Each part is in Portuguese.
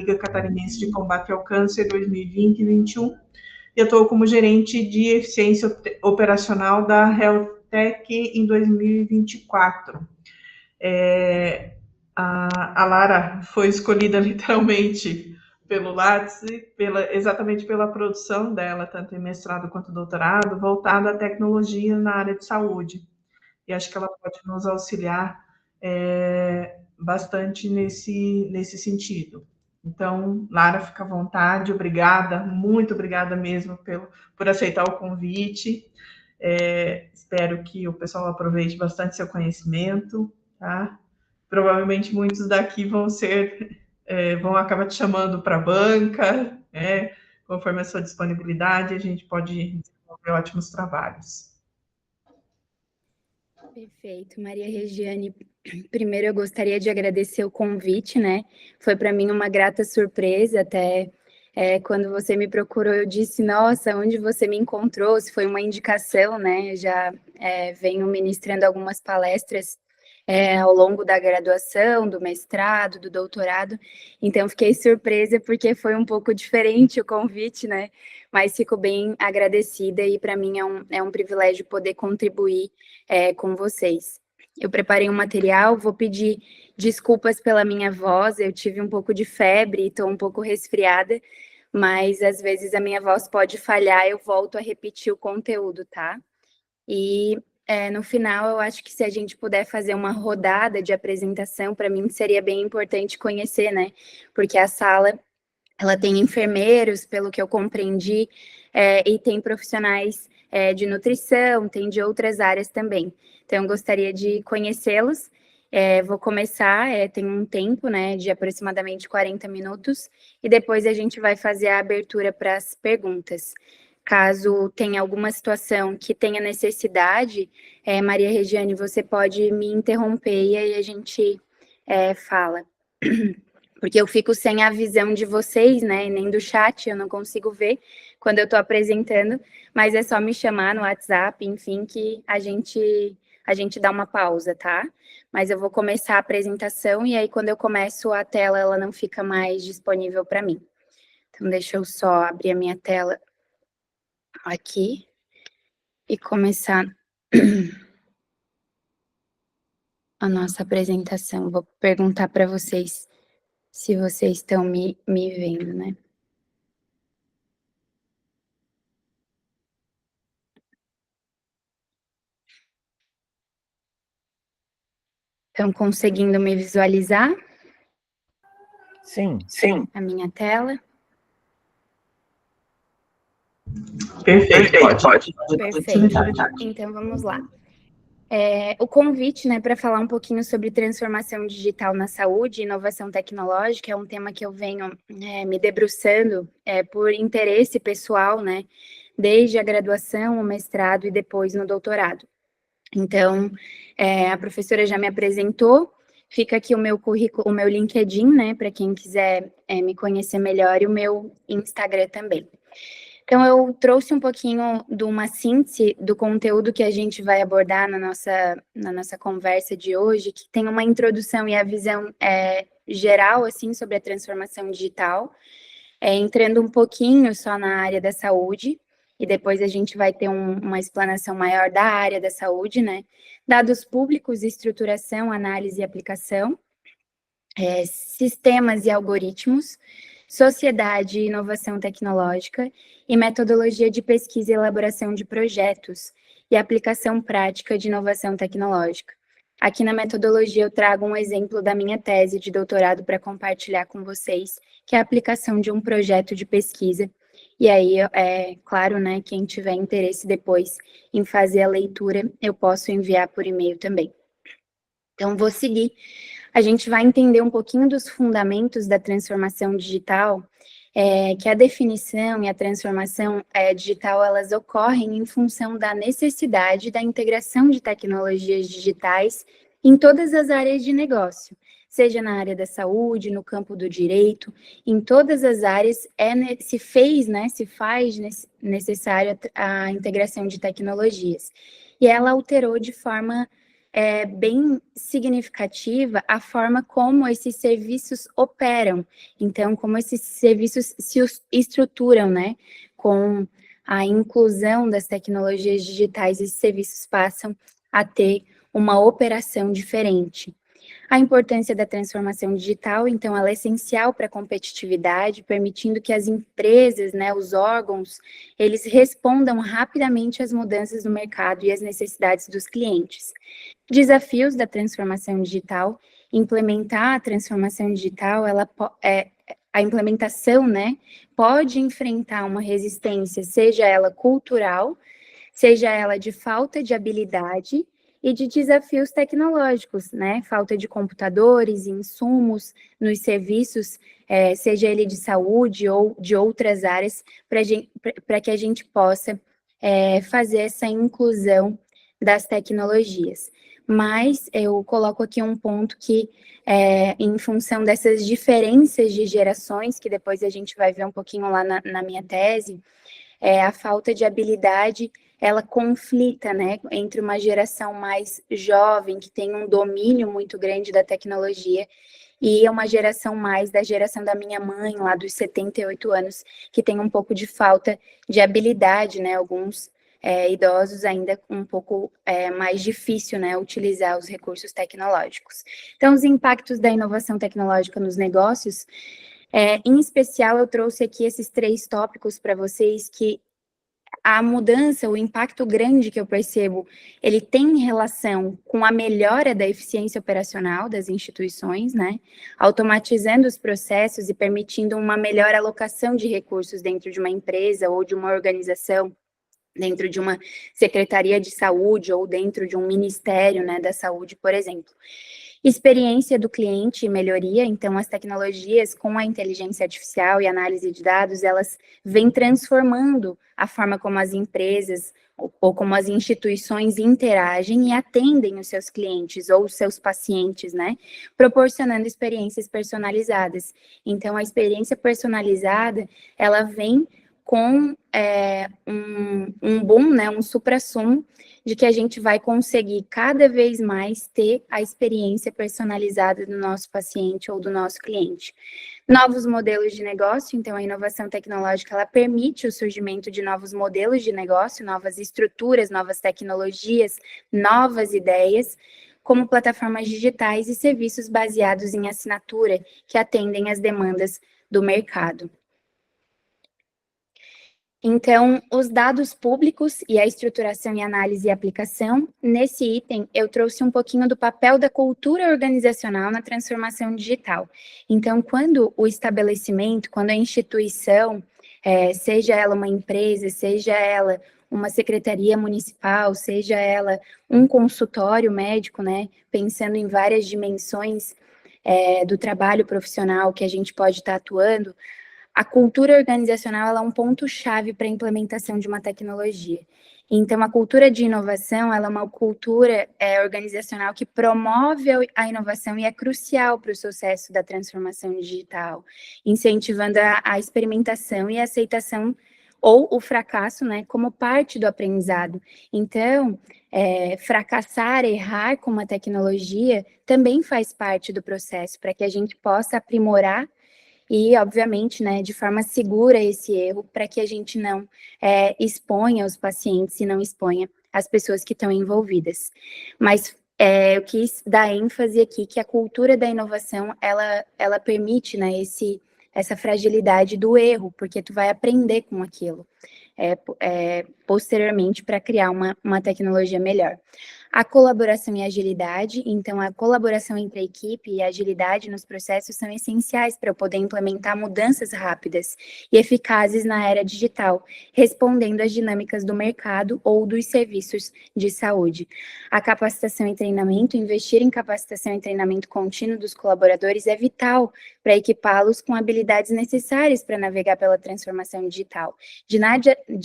Liga Catarinense de Combate ao Câncer 2020 e 2021. Eu estou como gerente de eficiência operacional da HealthTech em 2024. A Lara foi escolhida literalmente pelo Lattes, exatamente pela produção dela, tanto em mestrado quanto doutorado, voltada à tecnologia na área de saúde. E acho que ela pode nos auxiliar bastante nesse sentido. Então, Lara, fica à vontade, obrigada, muito obrigada mesmo por aceitar o convite. Espero que o pessoal aproveite bastante seu conhecimento, tá? Provavelmente muitos daqui vão acabar te chamando para a banca, conforme a sua disponibilidade, a gente pode desenvolver ótimos trabalhos. Perfeito, Maria Regiane. Primeiro, eu gostaria de agradecer o convite, né? Foi para mim uma grata surpresa, até quando você me procurou, eu disse, nossa, onde você me encontrou? Se foi uma indicação, né? Eu já venho ministrando algumas palestras ao longo da graduação, do mestrado, do doutorado, então fiquei surpresa porque foi um pouco diferente o convite, né? Mas fico bem agradecida e para mim é um privilégio poder contribuir com vocês. Eu preparei um material, vou pedir desculpas pela minha voz, eu tive um pouco de febre e estou um pouco resfriada, mas às vezes a minha voz pode falhar, eu volto a repetir o conteúdo, tá? E no final, eu acho que se a gente puder fazer uma rodada de apresentação, para mim seria bem importante conhecer, né? Porque a sala, ela tem enfermeiros, pelo que eu compreendi, e tem profissionais de nutrição, tem de outras áreas também. Então, eu gostaria de conhecê-los. Vou começar, tem um tempo, né, de aproximadamente 40 minutos, e depois a gente vai fazer a abertura para as perguntas. Caso tenha alguma situação que tenha necessidade, Maria Regiane, você pode me interromper e aí a gente fala. Porque eu fico sem a visão de vocês, né, nem do chat, eu não consigo ver quando eu estou apresentando, mas é só me chamar no WhatsApp, enfim, que a gente dá uma pausa, tá? Mas eu vou começar a apresentação e aí quando eu começo a tela, ela não fica mais disponível para mim. Então, deixa eu só abrir a minha tela aqui e começar a nossa apresentação. Vou perguntar para vocês se vocês estão me vendo, né? Estão conseguindo me visualizar? Sim. A minha tela? Perfeito, pode. Perfeito. Então, vamos lá. O convite, né, para falar um pouquinho sobre transformação digital na saúde e inovação tecnológica é um tema que eu venho me debruçando por interesse pessoal, né, desde a graduação, o mestrado e depois no doutorado. Então, a professora já me apresentou, fica aqui o meu currículo, o meu LinkedIn, né, para quem quiser me conhecer melhor, e o meu Instagram também. Então, eu trouxe um pouquinho de uma síntese do conteúdo que a gente vai abordar na nossa conversa de hoje, que tem uma introdução e a visão geral, assim, sobre a transformação digital, entrando um pouquinho só na área da saúde, e depois a gente vai ter uma explanação maior da área da saúde, né? Dados públicos, estruturação, análise e aplicação, sistemas e algoritmos, sociedade e inovação tecnológica e metodologia de pesquisa e elaboração de projetos e aplicação prática de inovação tecnológica. Aqui na metodologia eu trago um exemplo da minha tese de doutorado para compartilhar com vocês, que é a aplicação de um projeto de pesquisa. E aí, claro, né, quem tiver interesse depois em fazer a leitura, eu posso enviar por e-mail também. Então, vou seguir. A gente vai entender um pouquinho dos fundamentos da transformação digital, que a definição e a transformação digital, elas ocorrem em função da necessidade da integração de tecnologias digitais em todas as áreas de negócio, seja na área da saúde, no campo do direito, em todas as áreas se faz necessária a integração de tecnologias. E ela alterou de forma é bem significativa a forma como esses serviços operam. Então, como esses serviços se estruturam, né? Com a inclusão das tecnologias digitais, esses serviços passam a ter uma operação diferente. A importância da transformação digital, então, ela é essencial para a competitividade, permitindo que as empresas, né, os órgãos, eles respondam rapidamente às mudanças do mercado e às necessidades dos clientes. Desafios da transformação digital: implementar a transformação digital, a implementação, né, pode enfrentar uma resistência, seja ela cultural, seja ela de falta de habilidade e de desafios tecnológicos, né? Falta de computadores, insumos nos serviços, seja ele de saúde ou de outras áreas, para que a gente possa fazer essa inclusão das tecnologias. Mas eu coloco aqui um ponto que, em função dessas diferenças de gerações, que depois a gente vai ver um pouquinho lá na minha tese, a falta de habilidade, ela conflita, né, entre uma geração mais jovem, que tem um domínio muito grande da tecnologia, e uma geração mais da geração da minha mãe, lá dos 78 anos, que tem um pouco de falta de habilidade, né, alguns idosos ainda um pouco mais difícil, né, utilizar os recursos tecnológicos. Então, os impactos da inovação tecnológica nos negócios, em especial, eu trouxe aqui esses 3 tópicos para vocês, que a mudança, o impacto grande que eu percebo, ele tem relação com a melhora da eficiência operacional das instituições, né? Automatizando os processos e permitindo uma melhor alocação de recursos dentro de uma empresa ou de uma organização, dentro de uma secretaria de saúde ou dentro de um ministério, né, da saúde, por exemplo. Experiência do cliente e melhoria, então as tecnologias com a inteligência artificial e análise de dados, elas vêm transformando a forma como as empresas ou como as instituições interagem e atendem os seus clientes ou os seus pacientes, né? Proporcionando experiências personalizadas. Então, a experiência personalizada, ela vem com um boom, né, um suprassumo de que a gente vai conseguir cada vez mais ter a experiência personalizada do nosso paciente ou do nosso cliente. Novos modelos de negócio, então a inovação tecnológica, ela permite o surgimento de novos modelos de negócio, novas estruturas, novas tecnologias, novas ideias, como plataformas digitais e serviços baseados em assinatura, que atendem às demandas do mercado. Então, os dados públicos e a estruturação e análise e aplicação, nesse item eu trouxe um pouquinho do papel da cultura organizacional na transformação digital. Então, quando o estabelecimento, quando a instituição, seja ela uma empresa, seja ela uma secretaria municipal, seja ela um consultório médico, né, pensando em várias dimensões do trabalho profissional que a gente pode estar atuando, a cultura organizacional ela é um ponto-chave para a implementação de uma tecnologia. Então, a cultura de inovação ela é uma cultura organizacional que promove a inovação e é crucial para o sucesso da transformação digital, incentivando a experimentação e a aceitação ou o fracasso, né, como parte do aprendizado. Então, fracassar, errar com uma tecnologia também faz parte do processo para que a gente possa aprimorar e, obviamente, né, de forma segura esse erro, para que a gente não exponha os pacientes e não exponha as pessoas que estão envolvidas. Mas eu quis dar ênfase aqui que a cultura da inovação, ela permite, né, essa fragilidade do erro, porque tu vai aprender com aquilo posteriormente para criar uma tecnologia melhor. A colaboração e agilidade, então a colaboração entre a equipe e a agilidade nos processos são essenciais para eu poder implementar mudanças rápidas e eficazes na era digital, respondendo às dinâmicas do mercado ou dos serviços de saúde. A capacitação e treinamento, investir em capacitação e treinamento contínuo dos colaboradores é vital para equipá-los com habilidades necessárias para navegar pela transformação digital. De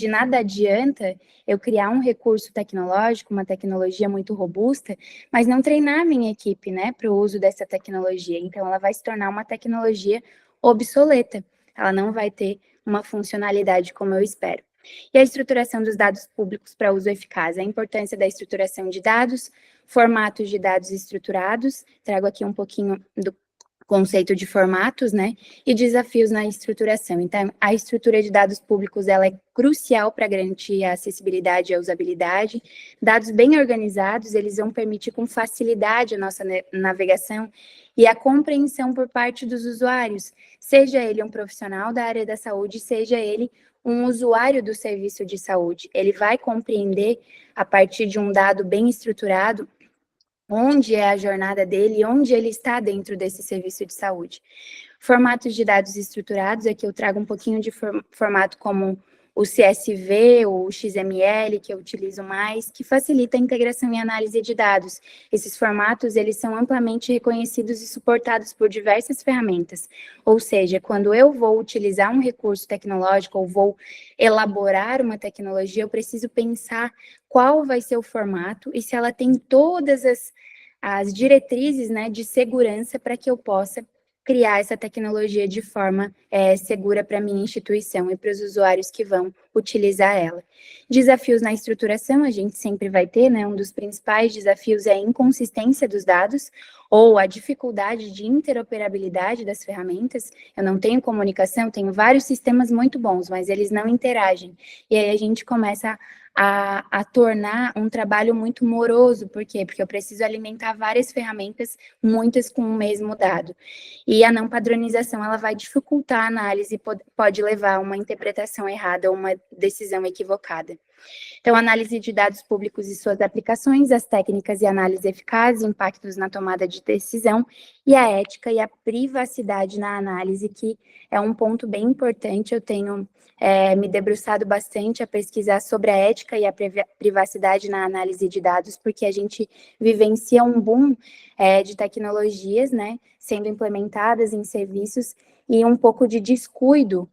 nada adianta eu criar um recurso tecnológico, uma tecnologia muito robusta, mas não treinar a minha equipe, né, para o uso dessa tecnologia. Então, ela vai se tornar uma tecnologia obsoleta. Ela não vai ter uma funcionalidade como eu espero. E a estruturação dos dados públicos para uso eficaz. A importância da estruturação de dados formatos de dados estruturados, trago aqui um pouquinho do conceito de formatos, né, e desafios na estruturação. Então, a estrutura de dados públicos, ela é crucial para garantir a acessibilidade e a usabilidade. Dados bem organizados, eles vão permitir com facilidade a nossa navegação e a compreensão por parte dos usuários, seja ele um profissional da área da saúde, seja ele um usuário do serviço de saúde. Ele vai compreender, a partir de um dado bem estruturado, onde é a jornada dele e onde ele está dentro desse serviço de saúde. Formatos de dados estruturados, aqui eu trago um pouquinho de formato como o CSV ou o XML, que eu utilizo mais, que facilita a integração e análise de dados. Esses formatos, eles são amplamente reconhecidos e suportados por diversas ferramentas. Ou seja, quando eu vou utilizar um recurso tecnológico ou vou elaborar uma tecnologia, eu preciso pensar qual vai ser o formato e se ela tem todas as diretrizes, né, de segurança para que eu possa criar essa tecnologia de forma segura para a minha instituição e para os usuários que vão utilizar ela. Desafios na estruturação, a gente sempre vai ter, né? Um dos principais desafios é a inconsistência dos dados ou a dificuldade de interoperabilidade das ferramentas. Eu não tenho comunicação, tenho vários sistemas muito bons, mas eles não interagem. E aí a gente começa a tornar um trabalho muito moroso. Por quê? Porque eu preciso alimentar várias ferramentas, muitas com o mesmo dado. E a não padronização, ela vai dificultar a análise e pode levar a uma interpretação errada ou uma decisão equivocada. Então, análise de dados públicos e suas aplicações, as técnicas e análise eficazes, impactos na tomada de decisão, e a ética e a privacidade na análise, que é um ponto bem importante. Eu tenho me debruçado bastante a pesquisar sobre a ética e a privacidade na análise de dados, porque a gente vivencia um boom de tecnologias, né, sendo implementadas em serviços, e um pouco de descuido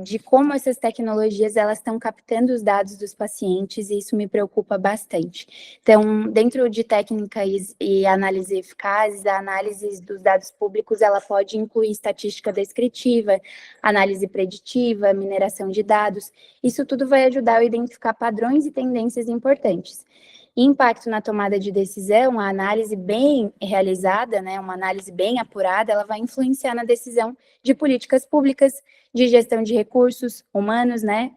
de como essas tecnologias elas estão captando os dados dos pacientes, e isso me preocupa bastante. Então, dentro de técnicas e análise eficazes, a análise dos dados públicos, ela pode incluir estatística descritiva, análise preditiva, mineração de dados. Isso tudo vai ajudar a identificar padrões e tendências importantes. Impacto na tomada de decisão, a análise bem realizada, né, uma análise bem apurada, ela vai influenciar na decisão de políticas públicas, de gestão de recursos humanos, né,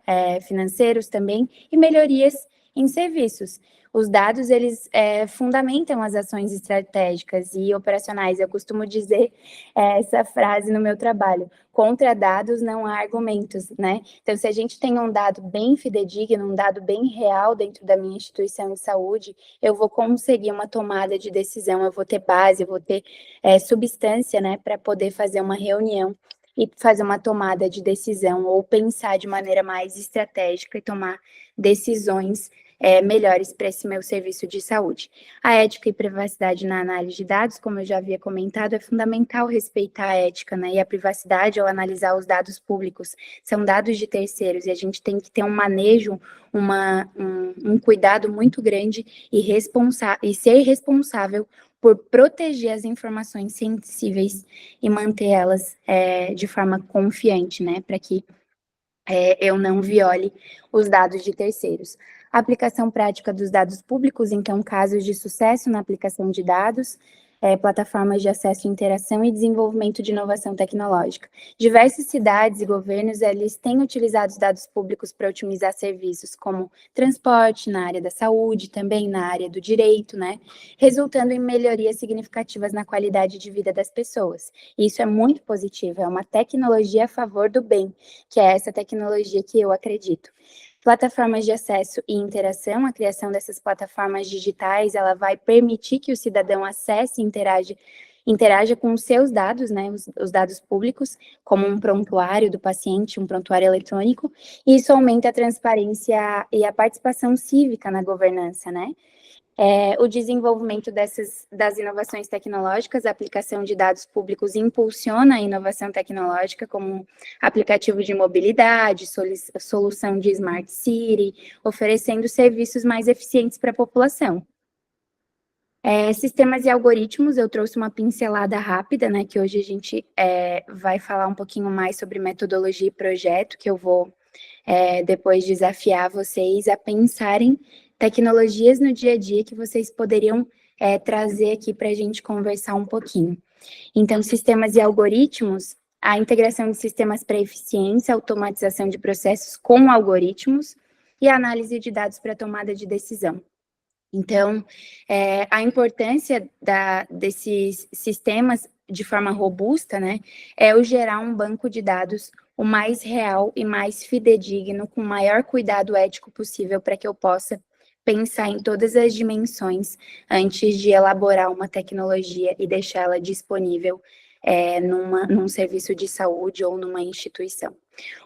financeiros também, e melhorias em serviços. Os dados, eles fundamentam as ações estratégicas e operacionais. Eu costumo dizer essa frase no meu trabalho: contra dados não há argumentos, né? Então, se a gente tem um dado bem fidedigno, um dado bem real dentro da minha instituição de saúde, eu vou conseguir uma tomada de decisão, eu vou ter base, eu vou ter substância, né, para poder fazer uma reunião e fazer uma tomada de decisão, ou pensar de maneira mais estratégica e tomar decisões melhores para esse meu serviço de saúde. A ética e privacidade na análise de dados, como eu já havia comentado, é fundamental respeitar a ética, né, e a privacidade ao analisar os dados públicos. São dados de terceiros e a gente tem que ter um manejo, um cuidado muito grande e ser responsável por proteger as informações sensíveis e manter elas de forma confiante, né, para que eu não viole os dados de terceiros. Aplicação prática dos dados públicos, então, casos de sucesso na aplicação de dados, plataformas de acesso e interação e desenvolvimento de inovação tecnológica. Diversas cidades e governos, eles têm utilizado os dados públicos para otimizar serviços como transporte, na área da saúde, também na área do direito, né, resultando em melhorias significativas na qualidade de vida das pessoas. E isso é muito positivo, é uma tecnologia a favor do bem, que é essa tecnologia que eu acredito. Plataformas de acesso e interação, a criação dessas plataformas digitais, ela vai permitir que o cidadão acesse e interaja com os seus dados, né, os dados públicos, como um prontuário do paciente, um prontuário eletrônico, e isso aumenta a transparência e a participação cívica na governança, né? O desenvolvimento das inovações tecnológicas, a aplicação de dados públicos impulsiona a inovação tecnológica, como aplicativo de mobilidade, solução de Smart City, oferecendo serviços mais eficientes para a população. Sistemas e algoritmos, eu trouxe uma pincelada rápida, né, que hoje a gente vai falar um pouquinho mais sobre metodologia e projeto, que eu vou depois desafiar vocês a pensarem tecnologias no dia a dia que vocês poderiam trazer aqui para a gente conversar um pouquinho. Então, sistemas e algoritmos, a integração de sistemas para eficiência, automatização de processos com algoritmos e a análise de dados para tomada de decisão. Então, a importância desses sistemas de forma robusta, né, é o gerar um banco de dados o mais real e mais fidedigno, com o maior cuidado ético possível, para que eu possa pensar em todas as dimensões antes de elaborar uma tecnologia e deixá-la disponível num serviço de saúde ou numa instituição.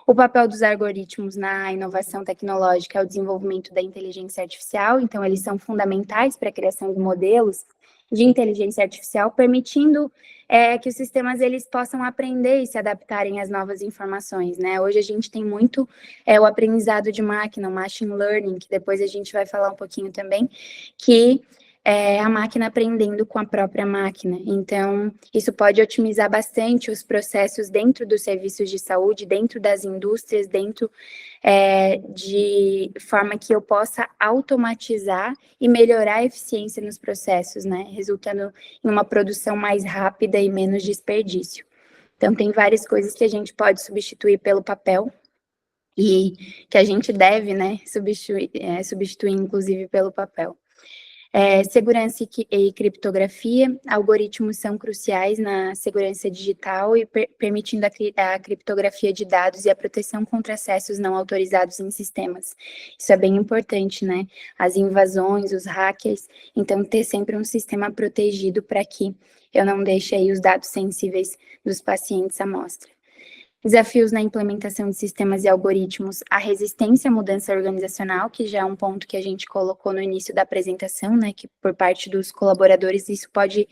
O papel dos algoritmos na inovação tecnológica é o desenvolvimento da inteligência artificial, então eles são fundamentais para a criação de modelos de inteligência artificial, permitindo que os sistemas eles possam aprender e se adaptarem às novas informações, né? Hoje a gente tem muito o aprendizado de máquina, o machine learning, que depois a gente vai falar um pouquinho também, que a máquina aprendendo com a própria máquina. Então, isso pode otimizar bastante os processos dentro dos serviços de saúde, dentro das indústrias, dentro de forma que eu possa automatizar e melhorar a eficiência nos processos, né? Resultando em uma produção mais rápida e menos desperdício. Então, tem várias coisas que a gente pode substituir pelo papel e que a gente deve, né, substituir inclusive pelo papel. Segurança e criptografia, algoritmos são cruciais na segurança digital e permitindo a criptografia de dados e a proteção contra acessos não autorizados em sistemas. Isso é bem importante, né? As invasões, os hackers, então ter sempre um sistema protegido para que eu não deixe aí os dados sensíveis dos pacientes à mostra. Desafios na implementação de sistemas e algoritmos, a resistência à mudança organizacional, que já é um ponto que a gente colocou no início da apresentação, né, que por parte dos colaboradores isso pode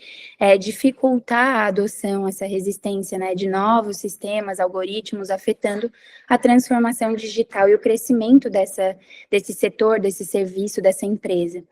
dificultar a adoção, essa resistência, né, de novos sistemas, algoritmos, afetando a transformação digital e o crescimento desse setor, desse serviço, dessa empresa.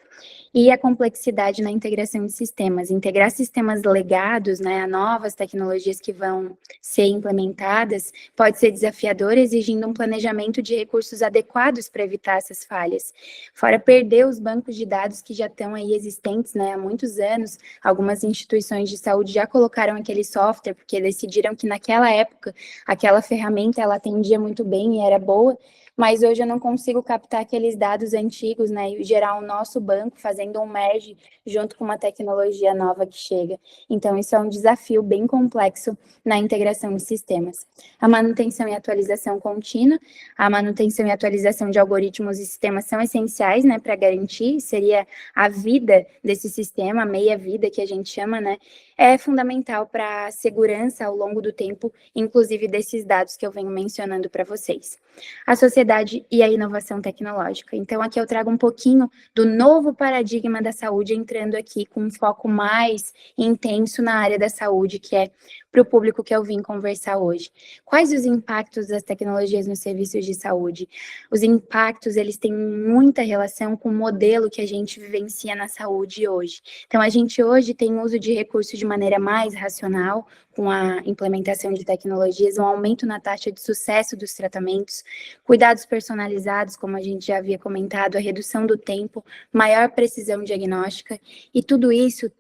E a complexidade na integração de sistemas. Integrar sistemas legados, né, a novas tecnologias que vão ser implementadas, pode ser desafiador, exigindo um planejamento de recursos adequados para evitar essas falhas. Fora perder os bancos de dados que já estão aí existentes, né, há muitos anos, algumas instituições de saúde já colocaram aquele software, porque decidiram que naquela época, aquela ferramenta, ela atendia muito bem e era boa, mas hoje eu não consigo captar aqueles dados antigos, né, e gerar um nosso banco, fazendo um merge junto com uma tecnologia nova que chega. Então, isso é um desafio bem complexo na integração de sistemas. A manutenção e atualização contínua, a manutenção e atualização de algoritmos e sistemas são essenciais, né, para garantir, seria a vida desse sistema, a meia-vida que a gente chama, né, é fundamental para a segurança ao longo do tempo, inclusive desses dados que eu venho mencionando para vocês. A sociedade e a inovação tecnológica. Então, aqui eu trago um pouquinho do novo paradigma da saúde, entrando aqui com um foco mais intenso na área da saúde, que é para o público que eu vim conversar hoje. Quais os impactos das tecnologias nos serviços de saúde? Os impactos, eles têm muita relação com o modelo que a gente vivencia na saúde hoje. Então, a gente hoje tem uso de recursos de maneira mais racional, com a implementação de tecnologias, um aumento na taxa de sucesso dos tratamentos, cuidados personalizados, como a gente já havia comentado, a redução do tempo, maior precisão diagnóstica, e tudo isso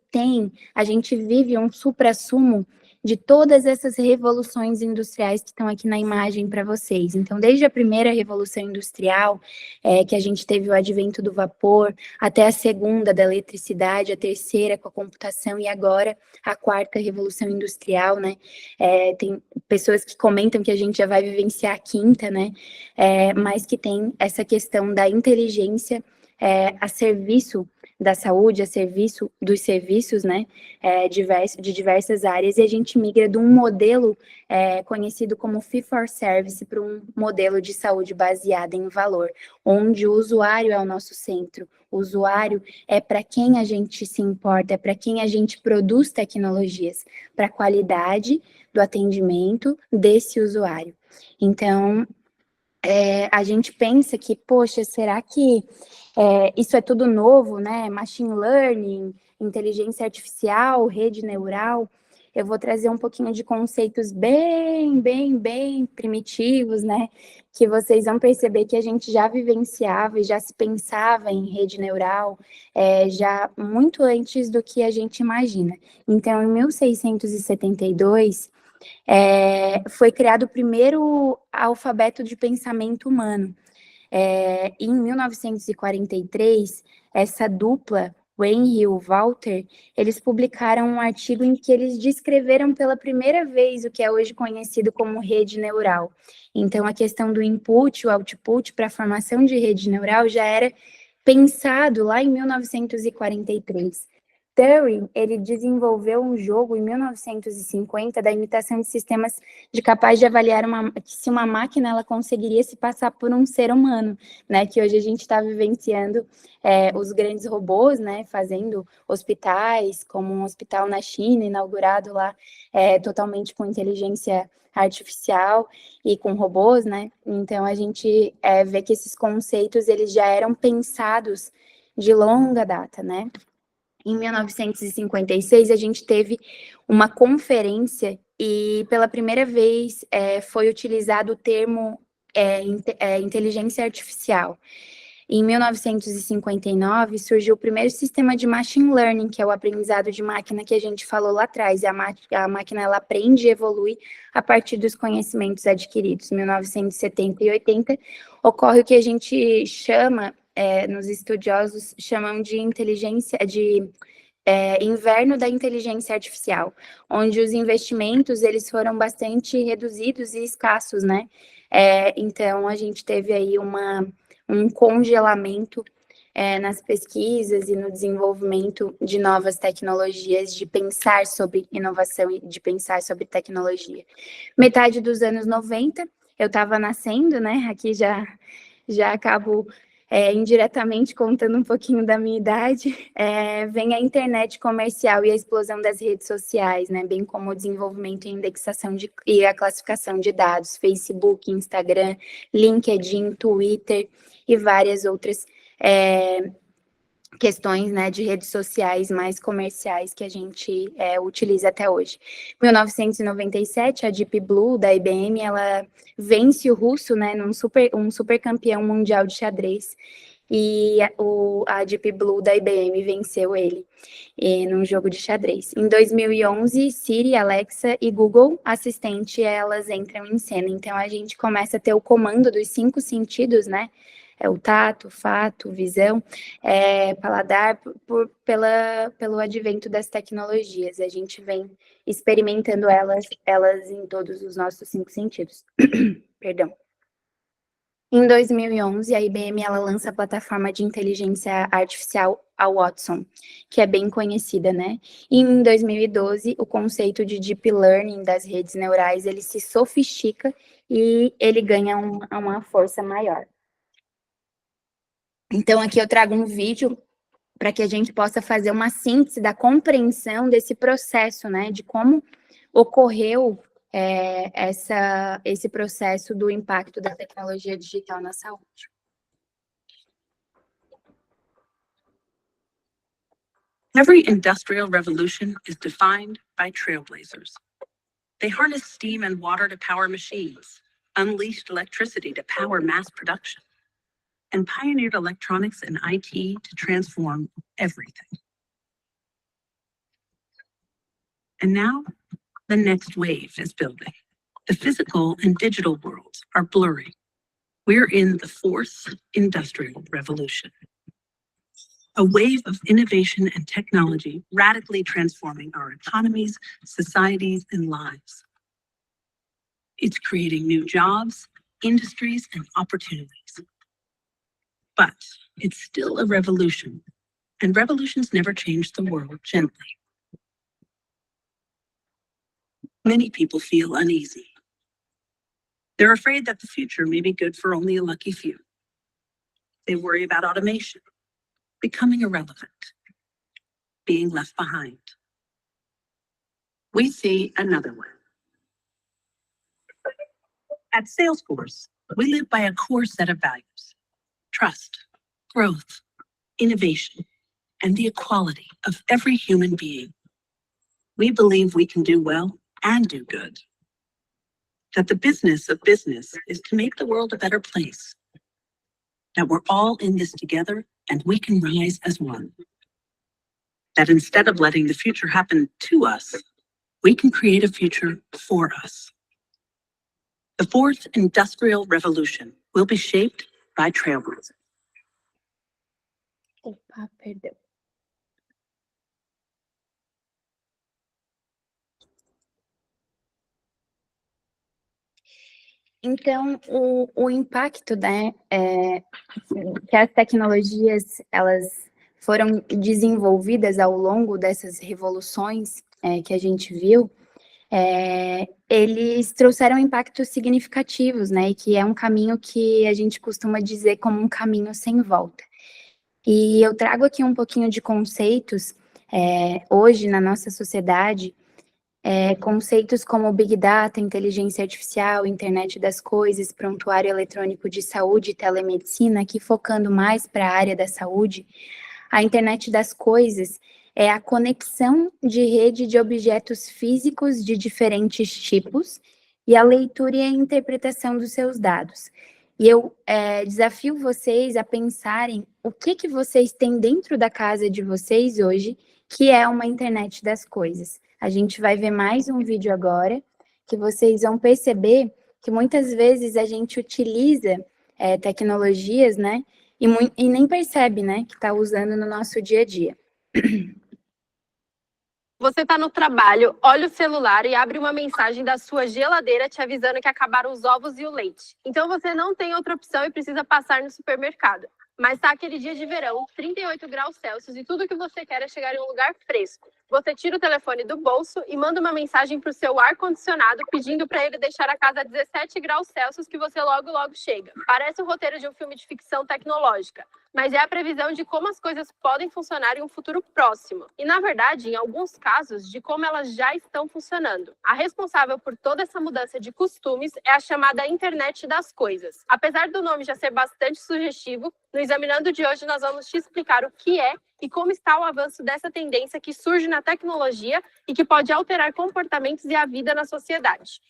a gente vive um suprassumo de todas essas revoluções industriais que estão aqui na imagem para vocês. Então, desde a primeira revolução industrial, que a gente teve o advento do vapor, até a segunda da eletricidade, a terceira com a computação e agora a quarta revolução industrial, né? Tem pessoas que comentam que a gente já vai vivenciar a quinta, né? Mas que tem essa questão da inteligência a serviço da saúde, a serviço dos serviços, né, de diversas áreas, e a gente migra de um modelo conhecido como Fee for Service para um modelo de saúde baseado em valor, onde o usuário é o nosso centro, o usuário é para quem a gente se importa, é para quem a gente produz tecnologias, para a qualidade do atendimento desse usuário. Então, a gente pensa que, poxa, será que isso é tudo novo, né? Machine learning, inteligência artificial, rede neural. eu vou trazer um pouquinho de conceitos bem primitivos, né? Que vocês vão perceber que a gente já vivenciava e já se pensava em rede neural já muito antes do que a gente imagina. Então, em 1672, foi criado o primeiro alfabeto de pensamento humano. Em 1943, essa dupla, o Henry e o Walter, eles publicaram um artigo em que eles descreveram pela primeira vez o que é hoje conhecido como rede neural. Então, a questão do input, o output para a formação de rede neural já era pensado lá em 1943. Turing, ele desenvolveu um jogo em 1950 da imitação de sistemas capaz de avaliar se uma máquina ela conseguiria se passar por um ser humano, né? Que hoje a gente está vivenciando os grandes robôs, né? Fazendo hospitais, como um hospital na China, inaugurado lá totalmente com inteligência artificial e com robôs, né? Então a gente vê que esses conceitos eles já eram pensados de longa data, né? Em 1956, a gente teve uma conferência e, pela primeira vez, foi utilizado o termo inteligência artificial. Em 1959, surgiu o primeiro sistema de machine learning, que é o aprendizado de máquina que a gente falou lá atrás. A máquina ela aprende e evolui a partir dos conhecimentos adquiridos. Em 1970 e 80, ocorre o que a gente chama, nos estudiosos, chamam de inverno da inteligência artificial, onde os investimentos eles foram bastante reduzidos e escassos, né? Então, a gente teve aí um congelamento nas pesquisas e no desenvolvimento de novas tecnologias, de pensar sobre inovação e de pensar sobre tecnologia. Metade dos anos 90, eu estava nascendo, né? Aqui já acabo indiretamente contando um pouquinho da minha idade, vem a internet comercial e a explosão das redes sociais, né, bem como o desenvolvimento e indexação e a classificação de dados, Facebook, Instagram, LinkedIn, Twitter e várias outras questões, né, de redes sociais mais comerciais que a gente utiliza até hoje. Em 1997, a Deep Blue, da IBM, ela vence o russo, né, um super campeão mundial de xadrez, e a Deep Blue da IBM venceu ele num jogo de xadrez. Em 2011, Siri, Alexa e Google Assistente, elas entram em cena, então a gente começa a ter o comando dos 5 sentidos, né, o tato, fato, visão, paladar, pelo advento das tecnologias. A gente vem experimentando elas em todos os nossos 5 sentidos. Perdão. Em 2011, a IBM ela lança a plataforma de inteligência artificial, a Watson, que é bem conhecida, né? E em 2012, o conceito de deep learning das redes neurais, ele se sofistica e ele ganha uma força maior. Então, aqui eu trago um vídeo para que a gente possa fazer uma síntese da compreensão desse processo, né, de como ocorreu esse processo do impacto da tecnologia digital na saúde. Every industrial revolution is defined by trailblazers. They harnessed steam and water to power machines, unleashed electricity to power mass production, and pioneered electronics and IT to transform everything. And now, the next wave is building. The physical and digital worlds are blurring. We're in the 4th industrial revolution. A wave of innovation and technology radically transforming our economies, societies, and lives. It's creating new jobs, industries, and opportunities. But it's still a revolution, and revolutions never change the world gently. Many people feel uneasy. They're afraid that the future may be good for only a lucky few. They worry about automation, becoming irrelevant, being left behind. We see another one. At Salesforce, we live by a core set of values: trust, growth, innovation, and the equality of every human being. we believe we can do well and do good. That the business of business is to make the world a better place. That we're all in this together and we can rise as one. That instead of letting the future happen to us, we can create a future for us. The fourth industrial revolution will be shaped by trailblazers. Opa, perdão. Então, o impacto, né, que as tecnologias elas foram desenvolvidas ao longo dessas revoluções que a gente viu, eles trouxeram impactos significativos, né, e que é um caminho que a gente costuma dizer como um caminho sem volta. E eu trago aqui um pouquinho de conceitos, hoje na nossa sociedade, conceitos como Big Data, inteligência artificial, internet das coisas, prontuário eletrônico de saúde e telemedicina, aqui focando mais para a área da saúde. A internet das coisas é a conexão de rede de objetos físicos de diferentes tipos e a leitura e a interpretação dos seus dados. E eu desafio vocês a pensarem o que vocês têm dentro da casa de vocês hoje, que é uma internet das coisas. A gente vai ver mais um vídeo agora, que vocês vão perceber que muitas vezes a gente utiliza tecnologias, né, e nem percebe, né, que está usando no nosso dia a dia. Você está no trabalho, olha o celular e abre uma mensagem da sua geladeira te avisando que acabaram os ovos e o leite. Então você não tem outra opção e precisa passar no supermercado. Mas tá aquele dia de verão, 38 graus Celsius, e tudo que você quer é chegar em um lugar fresco. Você tira o telefone do bolso e manda uma mensagem para o seu ar-condicionado pedindo para ele deixar a casa a 17 graus Celsius que você logo chega. Parece o roteiro de um filme de ficção tecnológica, mas é a previsão de como as coisas podem funcionar em um futuro próximo. E, na verdade, em alguns casos, de como elas já estão funcionando. A responsável por toda essa mudança de costumes é a chamada internet das coisas. Apesar do nome já ser bastante sugestivo, no Examinando de hoje nós vamos te explicar o que é e como está o avanço dessa tendência que surge na tecnologia e que pode alterar comportamentos e a vida na sociedade.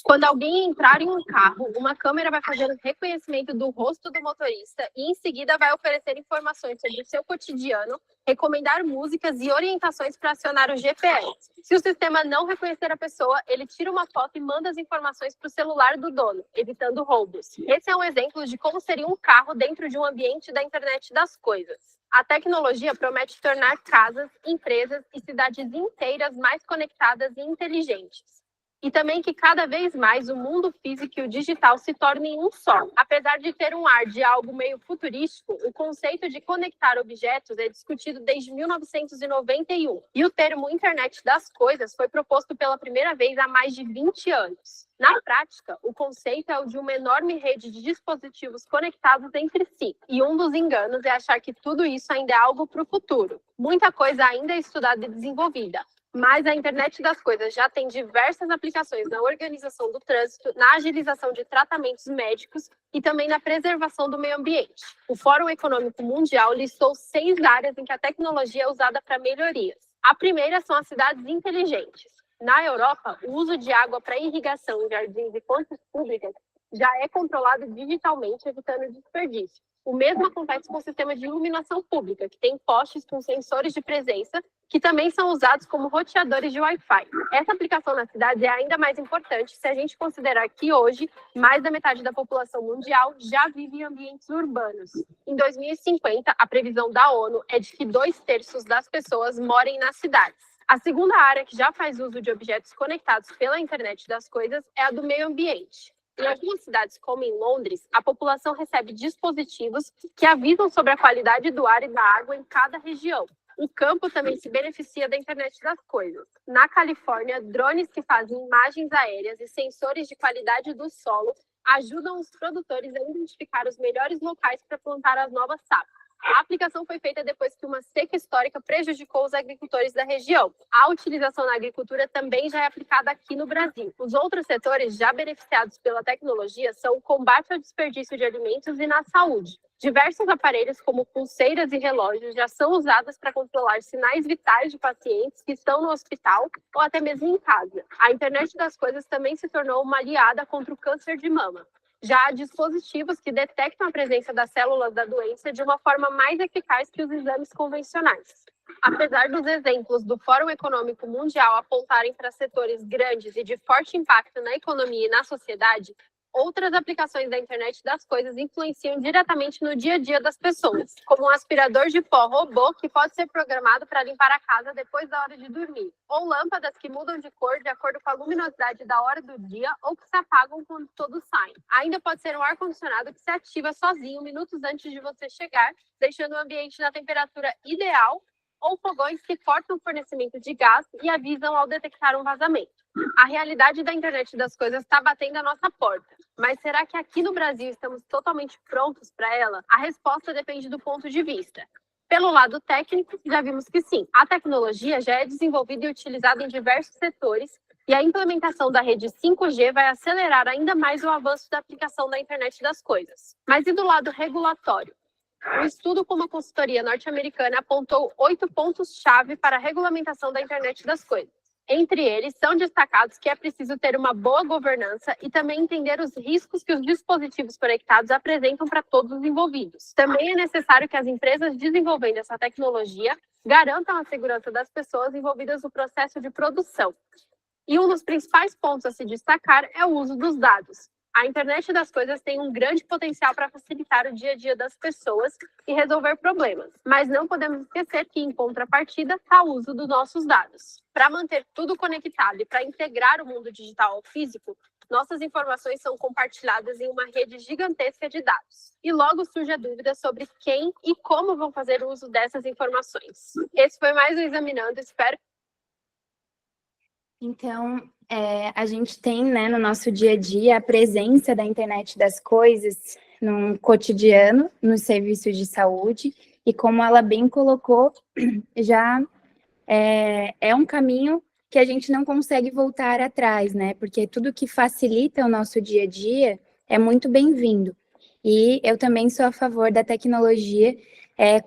Quando alguém entrar em um carro, uma câmera vai fazer o reconhecimento do rosto do motorista e, em seguida, vai oferecer informações sobre o seu cotidiano, recomendar músicas e orientações para acionar o GPS. Se o sistema não reconhecer a pessoa, ele tira uma foto e manda as informações para o celular do dono, evitando roubos. Esse é um exemplo de como seria um carro dentro de um ambiente da internet das coisas. A tecnologia promete tornar casas, empresas e cidades inteiras mais conectadas e inteligentes. E também que cada vez mais o mundo físico e o digital se tornem um só. Apesar de ter um ar de algo meio futurístico, o conceito de conectar objetos é discutido desde 1991. E o termo internet das coisas foi proposto pela primeira vez há mais de 20 anos. Na prática, o conceito é o de uma enorme rede de dispositivos conectados entre si. E um dos enganos é achar que tudo isso ainda é algo para o futuro. Muita coisa ainda é estudada e desenvolvida. Mas a internet das coisas já tem diversas aplicações na organização do trânsito, na agilização de tratamentos médicos e também na preservação do meio ambiente. O Fórum Econômico Mundial listou 6 áreas em que a tecnologia é usada para melhorias. A primeira são as cidades inteligentes. Na Europa, o uso de água para irrigação em jardins e fontes públicas já é controlado digitalmente, evitando desperdício. O mesmo acontece com o sistema de iluminação pública, que tem postes com sensores de presença, que também são usados como roteadores de Wi-Fi. Essa aplicação na cidade é ainda mais importante se a gente considerar que hoje, mais da metade da população mundial já vive em ambientes urbanos. Em 2050, a previsão da ONU é de que 2/3 das pessoas morem nas cidades. A segunda área que já faz uso de objetos conectados pela internet das coisas é a do meio ambiente. Em algumas cidades, como em Londres, a população recebe dispositivos que avisam sobre a qualidade do ar e da água em cada região. O campo também se beneficia da internet das coisas. Na Califórnia, drones que fazem imagens aéreas e sensores de qualidade do solo ajudam os produtores a identificar os melhores locais para plantar as novas safras. A aplicação foi feita depois que uma seca histórica prejudicou os agricultores da região. A utilização na agricultura também já é aplicada aqui no Brasil. Os outros setores já beneficiados pela tecnologia são o combate ao desperdício de alimentos e na saúde. Diversos aparelhos, como pulseiras e relógios, já são usados para controlar sinais vitais de pacientes que estão no hospital ou até mesmo em casa. A internet das coisas também se tornou uma aliada contra o câncer de mama. Já há dispositivos que detectam a presença das células da doença de uma forma mais eficaz que os exames convencionais. Apesar dos exemplos do Fórum Econômico Mundial apontarem para setores grandes e de forte impacto na economia e na sociedade, outras aplicações da internet das coisas influenciam diretamente no dia a dia das pessoas, como um aspirador de pó robô que pode ser programado para limpar a casa depois da hora de dormir, ou lâmpadas que mudam de cor de acordo com a luminosidade da hora do dia ou que se apagam quando todos saem. Ainda pode ser um ar-condicionado que se ativa sozinho minutos antes de você chegar, deixando o ambiente na temperatura ideal, ou fogões que cortam o fornecimento de gás e avisam ao detectar um vazamento. A realidade da internet das coisas está batendo à nossa porta. Mas será que aqui no Brasil estamos totalmente prontos para ela? A resposta depende do ponto de vista. Pelo lado técnico, já vimos que sim. A tecnologia já é desenvolvida e utilizada em diversos setores e a implementação da rede 5G vai acelerar ainda mais o avanço da aplicação da internet das coisas. Mas e do lado regulatório? Um estudo com uma consultoria norte-americana apontou 8 pontos-chave para a regulamentação da internet das coisas. Entre eles, são destacados que é preciso ter uma boa governança e também entender os riscos que os dispositivos conectados apresentam para todos os envolvidos. Também é necessário que as empresas desenvolvendo essa tecnologia garantam a segurança das pessoas envolvidas no processo de produção. E um dos principais pontos a se destacar é o uso dos dados. A internet das coisas tem um grande potencial para facilitar o dia a dia das pessoas e resolver problemas, mas não podemos esquecer que, em contrapartida, está o uso dos nossos dados. Para manter tudo conectado e para integrar o mundo digital ao físico, nossas informações são compartilhadas em uma rede gigantesca de dados. E logo surge a dúvida sobre quem e como vão fazer uso dessas informações. Esse foi mais um Examinando, espero. Então, a gente tem, né, no nosso dia a dia a presença da internet das coisas no cotidiano, nos serviços de saúde, e como ela bem colocou, já é um caminho que a gente não consegue voltar atrás, né, porque tudo que facilita o nosso dia a dia é muito bem-vindo. E eu também sou a favor da tecnologia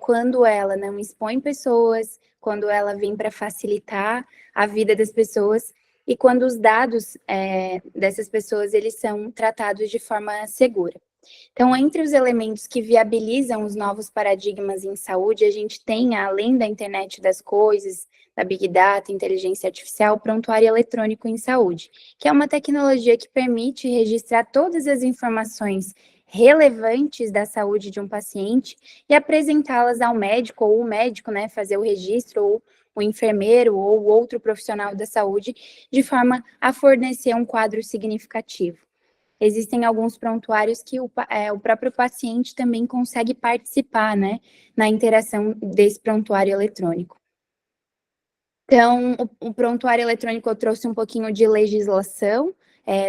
quando ela não expõe pessoas, quando ela vem para facilitar a vida das pessoas e quando os dados dessas pessoas eles são tratados de forma segura. Então, entre os elementos que viabilizam os novos paradigmas em saúde, a gente tem, além da internet das coisas, da Big Data, inteligência artificial, o prontuário eletrônico em saúde, que é uma tecnologia que permite registrar todas as informações relevantes da saúde de um paciente e apresentá-las ao médico, ou o médico, né, fazer o registro, ou o enfermeiro, ou outro profissional da saúde, de forma a fornecer um quadro significativo. Existem alguns prontuários que o próprio paciente também consegue participar, né, na interação desse prontuário eletrônico. Então, o prontuário eletrônico eu trouxe um pouquinho de legislação,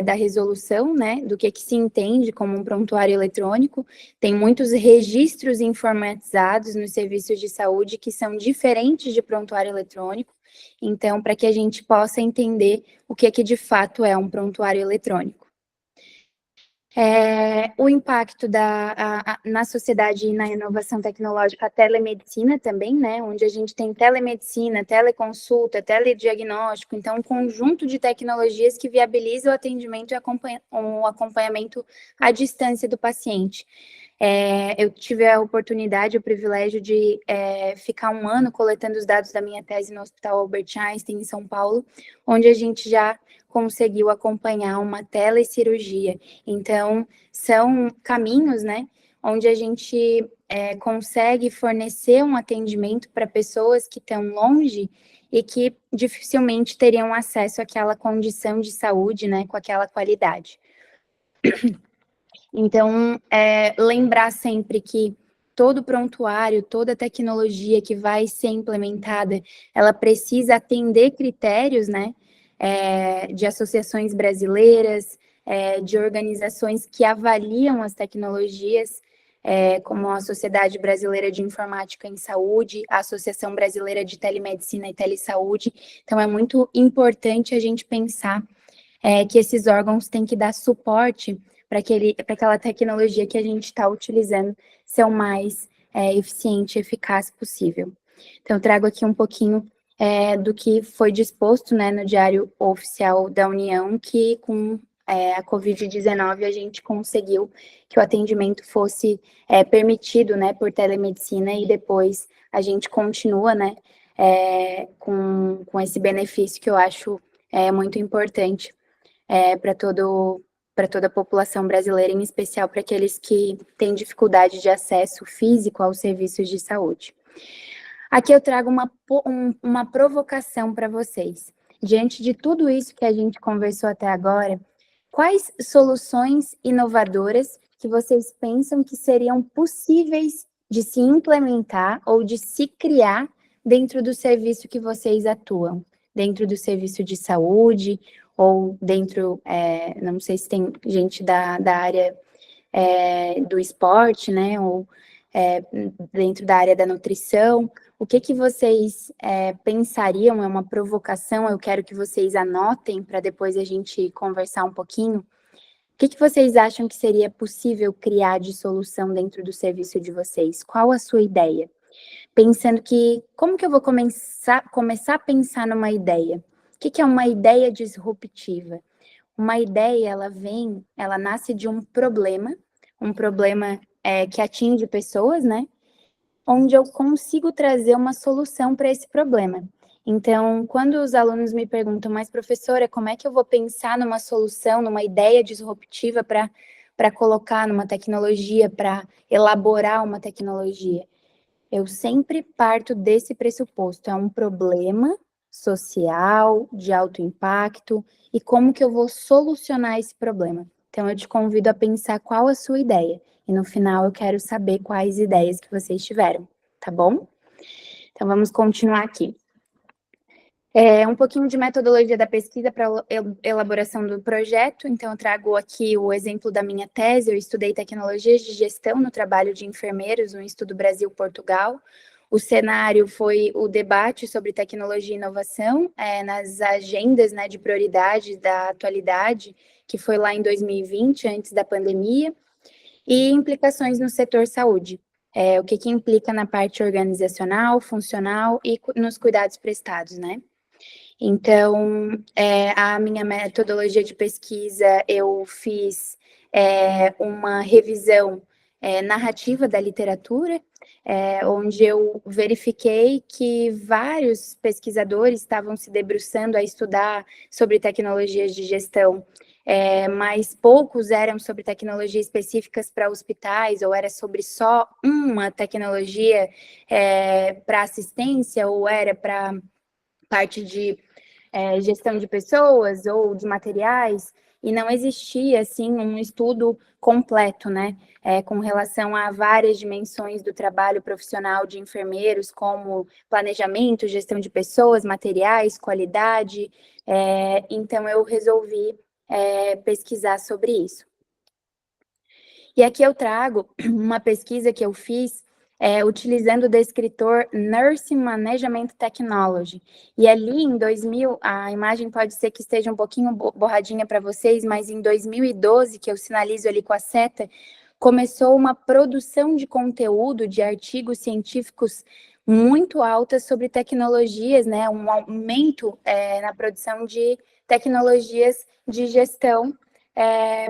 da resolução, né, do que se entende como um prontuário eletrônico. Tem muitos registros informatizados nos serviços de saúde que são diferentes de prontuário eletrônico. Então, para que a gente possa entender o que de fato é um prontuário eletrônico. O impacto na sociedade e na inovação tecnológica, a telemedicina também, né, onde a gente tem telemedicina, teleconsulta, telediagnóstico, então um conjunto de tecnologias que viabilizam o atendimento e o acompanhamento à distância do paciente. Eu tive a oportunidade, o privilégio de ficar um ano coletando os dados da minha tese no Hospital Albert Einstein, em São Paulo, onde a gente já conseguiu acompanhar uma telecirurgia. Então, são caminhos, né, onde a gente consegue fornecer um atendimento para pessoas que estão longe e que dificilmente teriam acesso àquela condição de saúde, né, com aquela qualidade. Então, lembrar sempre que todo prontuário, toda tecnologia que vai ser implementada, ela precisa atender critérios, né, de associações brasileiras, de organizações que avaliam as tecnologias, como a Sociedade Brasileira de Informática em Saúde, a Associação Brasileira de Telemedicina e Telesaúde. Então, é muito importante a gente pensar que esses órgãos têm que dar suporte para aquela tecnologia que a gente está utilizando ser o mais eficiente e eficaz possível. Então, eu trago aqui um pouquinho do que foi disposto, né, no Diário Oficial da União, que com a Covid-19 a gente conseguiu que o atendimento fosse permitido, né, por telemedicina, e depois a gente continua, né, com esse benefício que eu acho muito importante para toda a população brasileira, em especial para aqueles que têm dificuldade de acesso físico aos serviços de saúde. Aqui eu trago uma provocação para vocês. Diante de tudo isso que a gente conversou até agora, quais soluções inovadoras que vocês pensam que seriam possíveis de se implementar ou de se criar dentro do serviço que vocês atuam? Dentro do serviço de saúde ou dentro, não sei se tem gente da área do esporte, né, ou dentro da área da nutrição. O que vocês pensariam? É uma provocação, eu quero que vocês anotem para depois a gente conversar um pouquinho. O que vocês acham que seria possível criar de solução dentro do serviço de vocês? Qual a sua ideia? Pensando que, como que eu vou começar a pensar numa ideia? O que é uma ideia disruptiva? Uma ideia, ela nasce de um problema que atinge pessoas, né? Onde eu consigo trazer uma solução para esse problema. Então, quando os alunos me perguntam, mas professora, como é que eu vou pensar numa solução, numa ideia disruptiva para colocar numa tecnologia, para elaborar uma tecnologia? Eu sempre parto desse pressuposto, é um problema social, de alto impacto, e como que eu vou solucionar esse problema? Então, eu te convido a pensar qual a sua ideia, e no final eu quero saber quais ideias que vocês tiveram, tá bom? Então, vamos continuar aqui. Um pouquinho de metodologia da pesquisa para elaboração do projeto. Então, eu trago aqui o exemplo da minha tese. Eu estudei tecnologias de gestão no trabalho de enfermeiros no Estudo Brasil-Portugal. O cenário foi o debate sobre tecnologia e inovação nas agendas, né, de prioridade da atualidade, que foi lá em 2020, antes da pandemia, e implicações no setor saúde. O que implica na parte organizacional, funcional e nos cuidados prestados, né? Então, a minha metodologia de pesquisa, eu fiz uma revisão narrativa da literatura, onde eu verifiquei que vários pesquisadores estavam se debruçando a estudar sobre tecnologias de gestão, mas poucos eram sobre tecnologias específicas para hospitais, ou era sobre só uma tecnologia para assistência, ou era para parte de gestão de pessoas ou de materiais, e não existia, assim, um estudo completo, né, com relação a várias dimensões do trabalho profissional de enfermeiros, como planejamento, gestão de pessoas, materiais, qualidade. Então, eu resolvi pesquisar sobre isso. E aqui eu trago uma pesquisa que eu fiz utilizando o descritor Nursing Management Technology. E ali em 2000, a imagem pode ser que esteja um pouquinho borradinha para vocês, mas em 2012, que eu sinalizo ali com a seta, começou uma produção de conteúdo, de artigos científicos muito alta sobre tecnologias, né? Um aumento na produção de tecnologias de gestão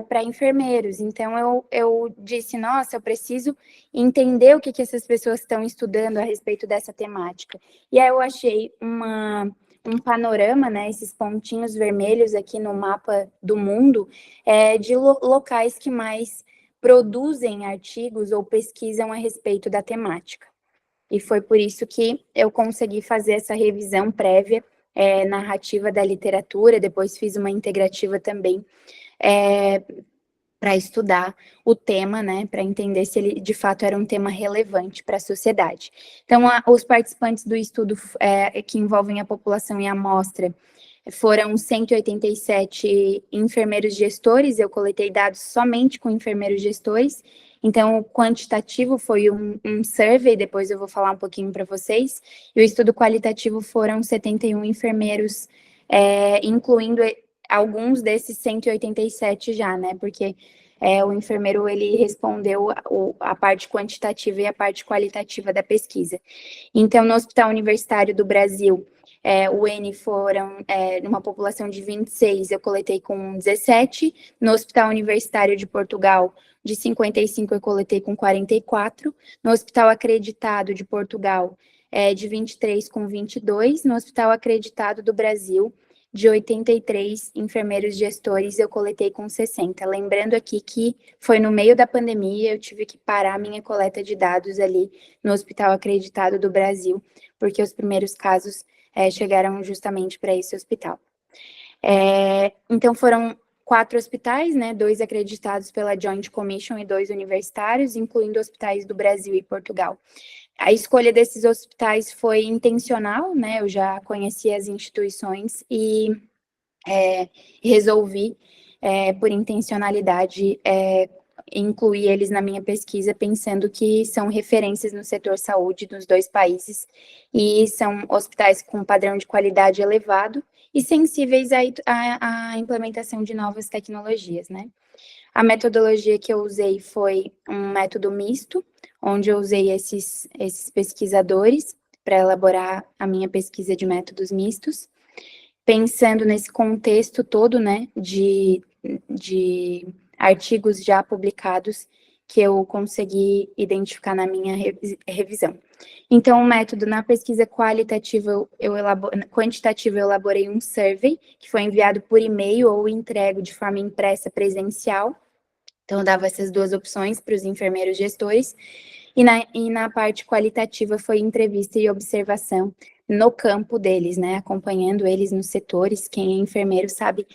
para enfermeiros. Então, eu disse, nossa, eu preciso entender o que essas pessoas estão estudando a respeito dessa temática. E aí eu achei um panorama, né, esses pontinhos vermelhos aqui no mapa do mundo, de locais que mais produzem artigos ou pesquisam a respeito da temática. E foi por isso que eu consegui fazer essa revisão prévia narrativa da literatura, depois fiz uma integrativa também para estudar o tema, né, para entender se ele de fato era um tema relevante para a sociedade. Então, os participantes do estudo que envolvem a população e a amostra foram 187 enfermeiros gestores, eu coletei dados somente com enfermeiros gestores, Então, o quantitativo foi um survey, depois eu vou falar um pouquinho para vocês, e o estudo qualitativo foram 71 enfermeiros, incluindo alguns desses 187 já, né, porque o enfermeiro, ele respondeu a parte quantitativa e a parte qualitativa da pesquisa. Então, no Hospital Universitário do Brasil, o N foram, numa população de 26, eu coletei com 17, no Hospital Universitário de Portugal, de 55, eu coletei com 44, no Hospital Acreditado de Portugal, de 23 com 22, no Hospital Acreditado do Brasil, de 83 enfermeiros gestores, eu coletei com 60. Lembrando aqui que foi no meio da pandemia, eu tive que parar minha coleta de dados ali no Hospital Acreditado do Brasil, porque os primeiros casos chegaram justamente para esse hospital. Então, foram 4 hospitais, né, 2 acreditados pela Joint Commission e 2 universitários, incluindo hospitais do Brasil e Portugal. A escolha desses hospitais foi intencional, né, eu já conhecia as instituições e resolvi, por intencionalidade, incluir eles na minha pesquisa, pensando que são referências no setor saúde dos 2 países e são hospitais com padrão de qualidade elevado e sensíveis à implementação de novas tecnologias, né? A metodologia que eu usei foi um método misto, onde eu usei esses pesquisadores para elaborar a minha pesquisa de métodos mistos, pensando nesse contexto todo, né, de artigos já publicados que eu consegui identificar na minha revisão. Então, o método na pesquisa quantitativa, eu elaborei um survey, que foi enviado por e-mail ou entregue de forma impressa presencial. Então, eu dava essas 2 opções para os enfermeiros gestores. E na parte qualitativa foi entrevista e observação no campo deles, né, acompanhando eles nos setores. Quem é enfermeiro sabe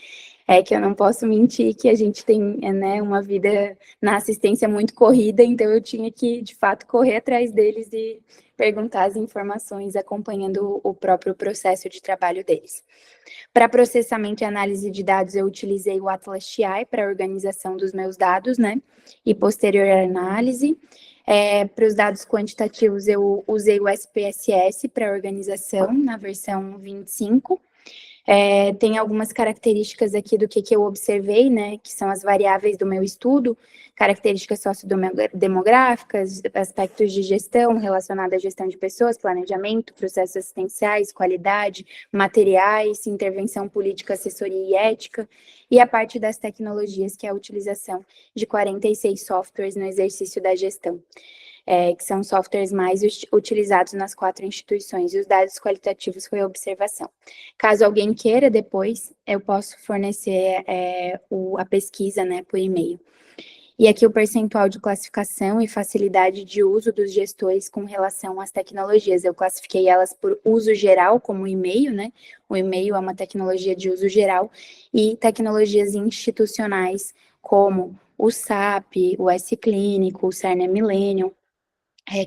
que eu não posso mentir que a gente tem, né, uma vida na assistência muito corrida, então eu tinha que, de fato, correr atrás deles e perguntar as informações, acompanhando o próprio processo de trabalho deles. Para processamento e análise de dados, eu utilizei o Atlas TI para a organização dos meus dados, né, e posterior análise. Para os dados quantitativos, eu usei o SPSS para a organização, na versão 25. Tem algumas características aqui do que eu observei, né, que são as variáveis do meu estudo, características sociodemográficas, aspectos de gestão relacionados à gestão de pessoas, planejamento, processos assistenciais, qualidade, materiais, intervenção política, assessoria e ética, e a parte das tecnologias, que é a utilização de 46 softwares no exercício da gestão. Que são softwares mais utilizados nas 4 instituições, e os dados qualitativos foi a observação. Caso alguém queira depois, eu posso fornecer a pesquisa, né, por e-mail. E aqui o percentual de classificação e facilidade de uso dos gestores com relação às tecnologias. Eu classifiquei elas por uso geral, como o e-mail, né? O e-mail é uma tecnologia de uso geral, e tecnologias institucionais, como o SAP, o S-Clínico, o Cerner Millennium,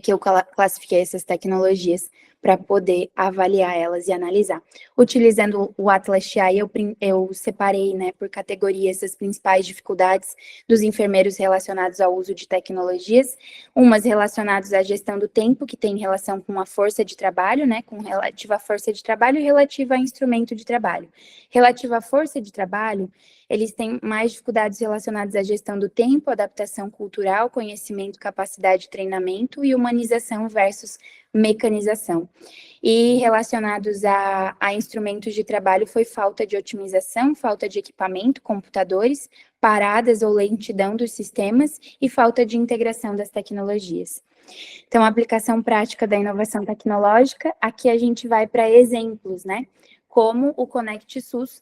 que eu classifiquei essas tecnologias para poder avaliar elas e analisar. Utilizando o Atlas TI, eu separei, né, por categorias as principais dificuldades dos enfermeiros relacionados ao uso de tecnologias, umas relacionadas à gestão do tempo, que tem relação com a força de trabalho, né, com relativa à força de trabalho e relativa a instrumento de trabalho. Relativa à força de trabalho, eles têm mais dificuldades relacionadas à gestão do tempo, adaptação cultural, conhecimento, capacidade de treinamento e humanização versus mecanização. E relacionados a instrumentos de trabalho foi falta de otimização, falta de equipamento, computadores, paradas ou lentidão dos sistemas e falta de integração das tecnologias. Então, a aplicação prática da inovação tecnológica, aqui a gente vai para exemplos, né? Como o Conect SUS,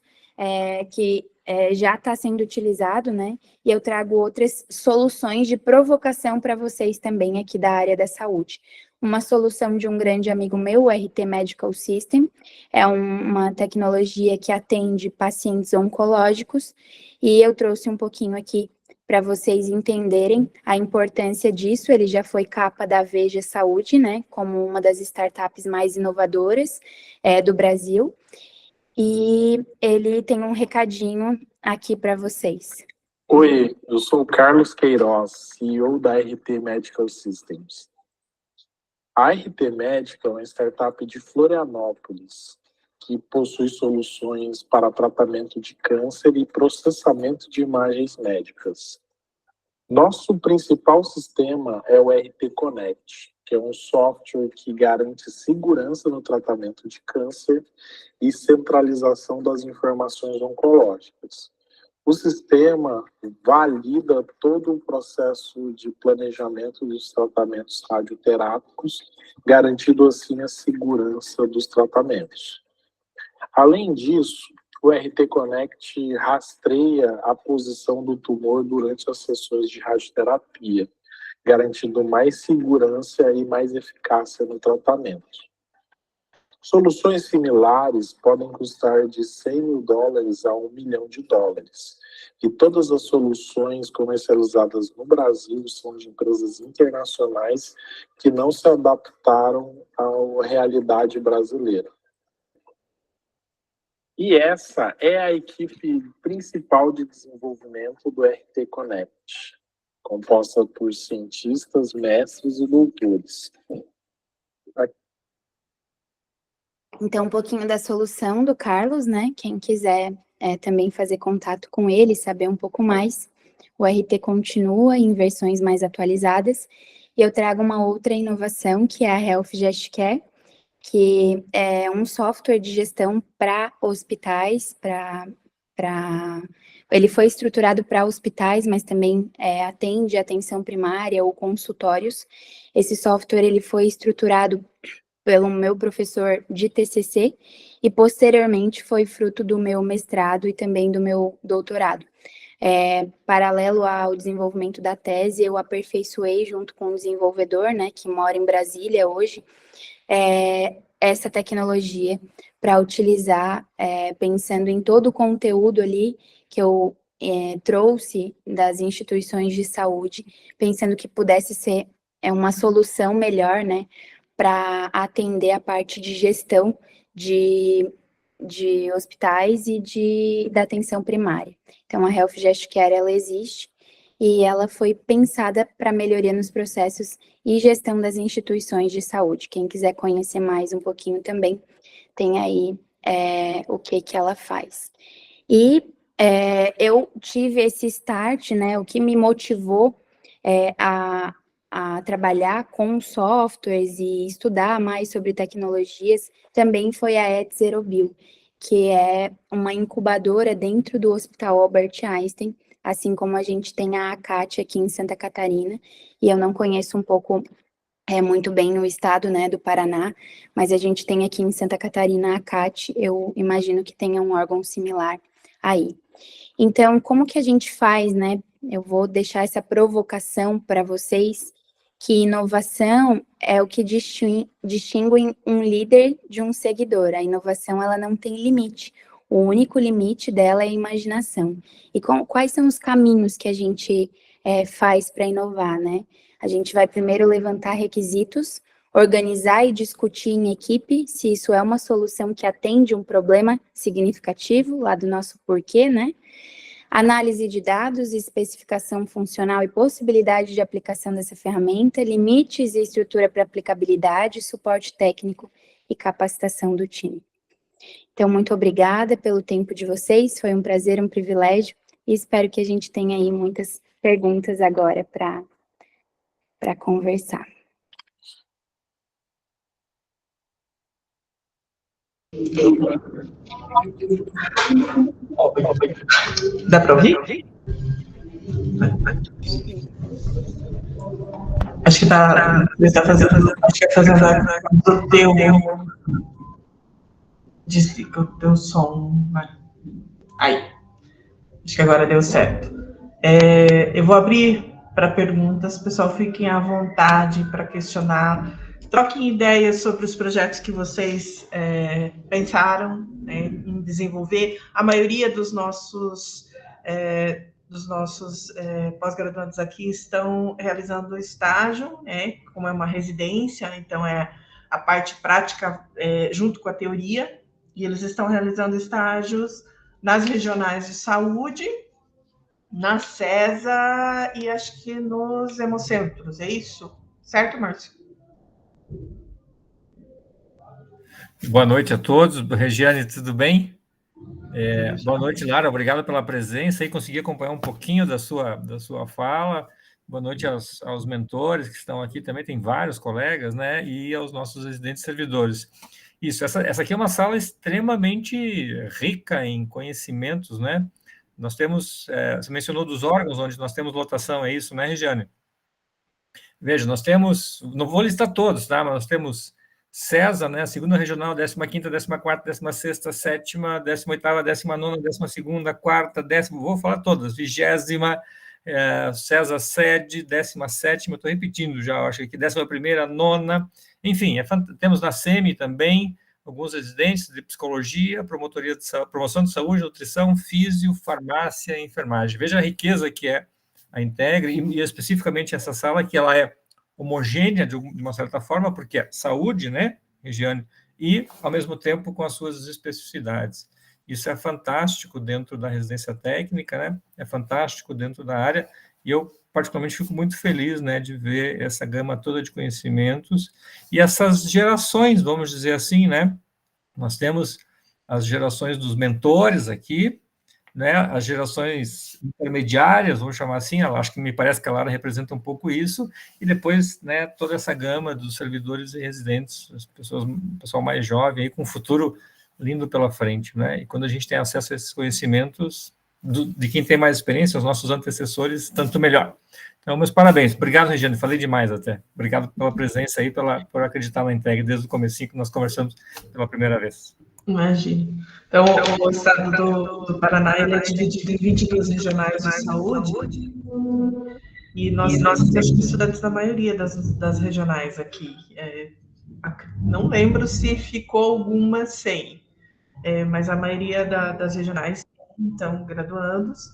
que já está sendo utilizado, né? E eu trago outras soluções de provocação para vocês também aqui da área da saúde. Uma solução de um grande amigo meu, o RT Medical System, é uma tecnologia que atende pacientes oncológicos, e eu trouxe um pouquinho aqui para vocês entenderem a importância disso. Ele já foi capa da Veja Saúde, né, como uma das startups mais inovadoras do Brasil, e ele tem um recadinho aqui para vocês. Oi, eu sou o Carlos Queiroz, CEO da RT Medical Systems. A RT Medical é uma startup de Florianópolis que possui soluções para tratamento de câncer e processamento de imagens médicas. Nosso principal sistema é o RT Connect, que é um software que garante segurança no tratamento de câncer e centralização das informações oncológicas. O sistema valida todo o processo de planejamento dos tratamentos radioterápicos, garantindo assim a segurança dos tratamentos. Além disso, o RT Connect rastreia a posição do tumor durante as sessões de radioterapia, garantindo mais segurança e mais eficácia no tratamento. Soluções similares podem custar de $100 mil a $1 milhão. E todas as soluções comercializadas no Brasil são de empresas internacionais que não se adaptaram à realidade brasileira. E essa é a equipe principal de desenvolvimento do RT Connect, composta por cientistas, mestres e doutores. Então, um pouquinho da solução do Carlos, né? Quem quiser também fazer contato com ele, saber um pouco mais, o RT continua em versões mais atualizadas. E eu trago uma outra inovação, que é a Health Gest Care, que é um software de gestão para hospitais, ele foi estruturado para hospitais, mas também atende atenção primária ou consultórios. Esse software ele foi estruturado pelo meu professor de TCC e posteriormente foi fruto do meu mestrado e também do meu doutorado. Paralelo ao desenvolvimento da tese, eu aperfeiçoei junto com o desenvolvedor, né, que mora em Brasília hoje, essa tecnologia para utilizar, pensando em todo o conteúdo ali que eu trouxe das instituições de saúde, pensando que pudesse ser uma solução melhor, né, para atender a parte de gestão de hospitais e da atenção primária. Então, a Health Gest Care, ela existe e ela foi pensada para melhoria nos processos e gestão das instituições de saúde. Quem quiser conhecer mais um pouquinho também, tem aí o que ela faz. E eu tive esse start, né, o que me motivou a trabalhar com softwares e estudar mais sobre tecnologias, também foi a EtZeroBio, que é uma incubadora dentro do Hospital Albert Einstein, assim como a gente tem a ACAT aqui em Santa Catarina, e eu não conheço muito bem no estado, né, do Paraná, mas a gente tem aqui em Santa Catarina a ACAT, eu imagino que tenha um órgão similar aí. Então, como que a gente faz, né? Eu vou deixar essa provocação para vocês, que inovação é o que distingue um líder de um seguidor. A inovação, ela não tem limite. O único limite dela é a imaginação. E quais são os caminhos que a gente faz para inovar, né? A gente vai primeiro levantar requisitos, organizar e discutir em equipe se isso é uma solução que atende um problema significativo, lá do nosso porquê, né? Análise de dados, especificação funcional e possibilidade de aplicação dessa ferramenta, limites e estrutura para aplicabilidade, suporte técnico e capacitação do time. Então, muito obrigada pelo tempo de vocês, foi um prazer, um privilégio, e espero que a gente tenha aí muitas perguntas agora para conversar. Dá para ouvir? Acho que está fazendo o teu som. Aí. Acho que agora deu certo. Eu vou abrir para perguntas, pessoal, fiquem à vontade para questionar. Troquem ideias sobre os projetos que vocês pensaram em desenvolver. A maioria dos nossos pós-graduandos aqui estão realizando estágio, como é uma residência, então é a parte prática junto com a teoria, e eles estão realizando estágios nas regionais de saúde na CESA e acho que nos hemocentros, é isso? Certo, Márcio? Boa noite a todos. Regiane, tudo bem? Boa noite, Lara. Obrigado pela presença e consegui acompanhar um pouquinho da sua fala. Boa noite aos mentores que estão aqui também, tem vários colegas, né? E aos nossos residentes servidores. Isso, essa aqui é uma sala extremamente rica em conhecimentos, né? Nós temos, você mencionou dos órgãos onde nós temos lotação, é isso, né, Regiane? Veja, nós temos, não vou listar todos, tá? Mas nós temos CESA, né? Segunda regional, 15ª, 14ª, 16ª, 7ª, 18ª, 19ª, 12ª, 4ª, 10ª, vou falar todas, 20ª, CESA sede, 17ª, estou repetindo já, acho que 11ª, 9ª, enfim, temos na SEMI também, alguns residentes de psicologia, promoção de saúde, nutrição, físio, farmácia e enfermagem. Veja a riqueza que é a Integre, e especificamente essa sala, que ela é homogênea de uma certa forma, porque é saúde, né, Regiane, e, ao mesmo tempo, com as suas especificidades. Isso é fantástico dentro da residência técnica, né, é fantástico dentro da área, e eu, particularmente, fico muito feliz, né, de ver essa gama toda de conhecimentos e essas gerações, vamos dizer assim, né, nós temos as gerações dos mentores aqui, né, as gerações intermediárias, vamos chamar assim, acho que me parece que a Lara representa um pouco isso, e depois, né, toda essa gama dos servidores e residentes, as pessoas, o pessoal mais jovem, aí, com um futuro lindo pela frente, né, e quando a gente tem acesso a esses conhecimentos de quem tem mais experiência, os nossos antecessores, tanto melhor. Então, meus parabéns. Obrigado, Regiane, falei demais até. Obrigado pela presença aí, por acreditar na Integre desde o comecinho que nós conversamos pela primeira vez. Imagina. Então, o estado do Paraná ele é dividido em 22 regionais de saúde, e nós temos estudantes da maioria das regionais aqui. Não lembro se ficou alguma sem, mas a maioria das regionais, então, graduandos,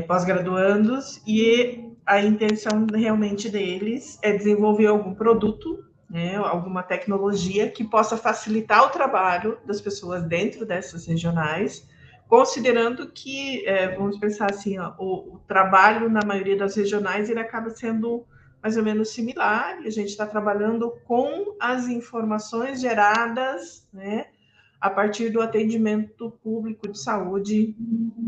pós-graduandos, e a intenção realmente deles é desenvolver algum produto, né, alguma tecnologia que possa facilitar o trabalho das pessoas dentro dessas regionais, considerando que, vamos pensar assim, ó, o trabalho na maioria das regionais ele acaba sendo mais ou menos similar, e a gente está trabalhando com as informações geradas, né, a partir do atendimento público de saúde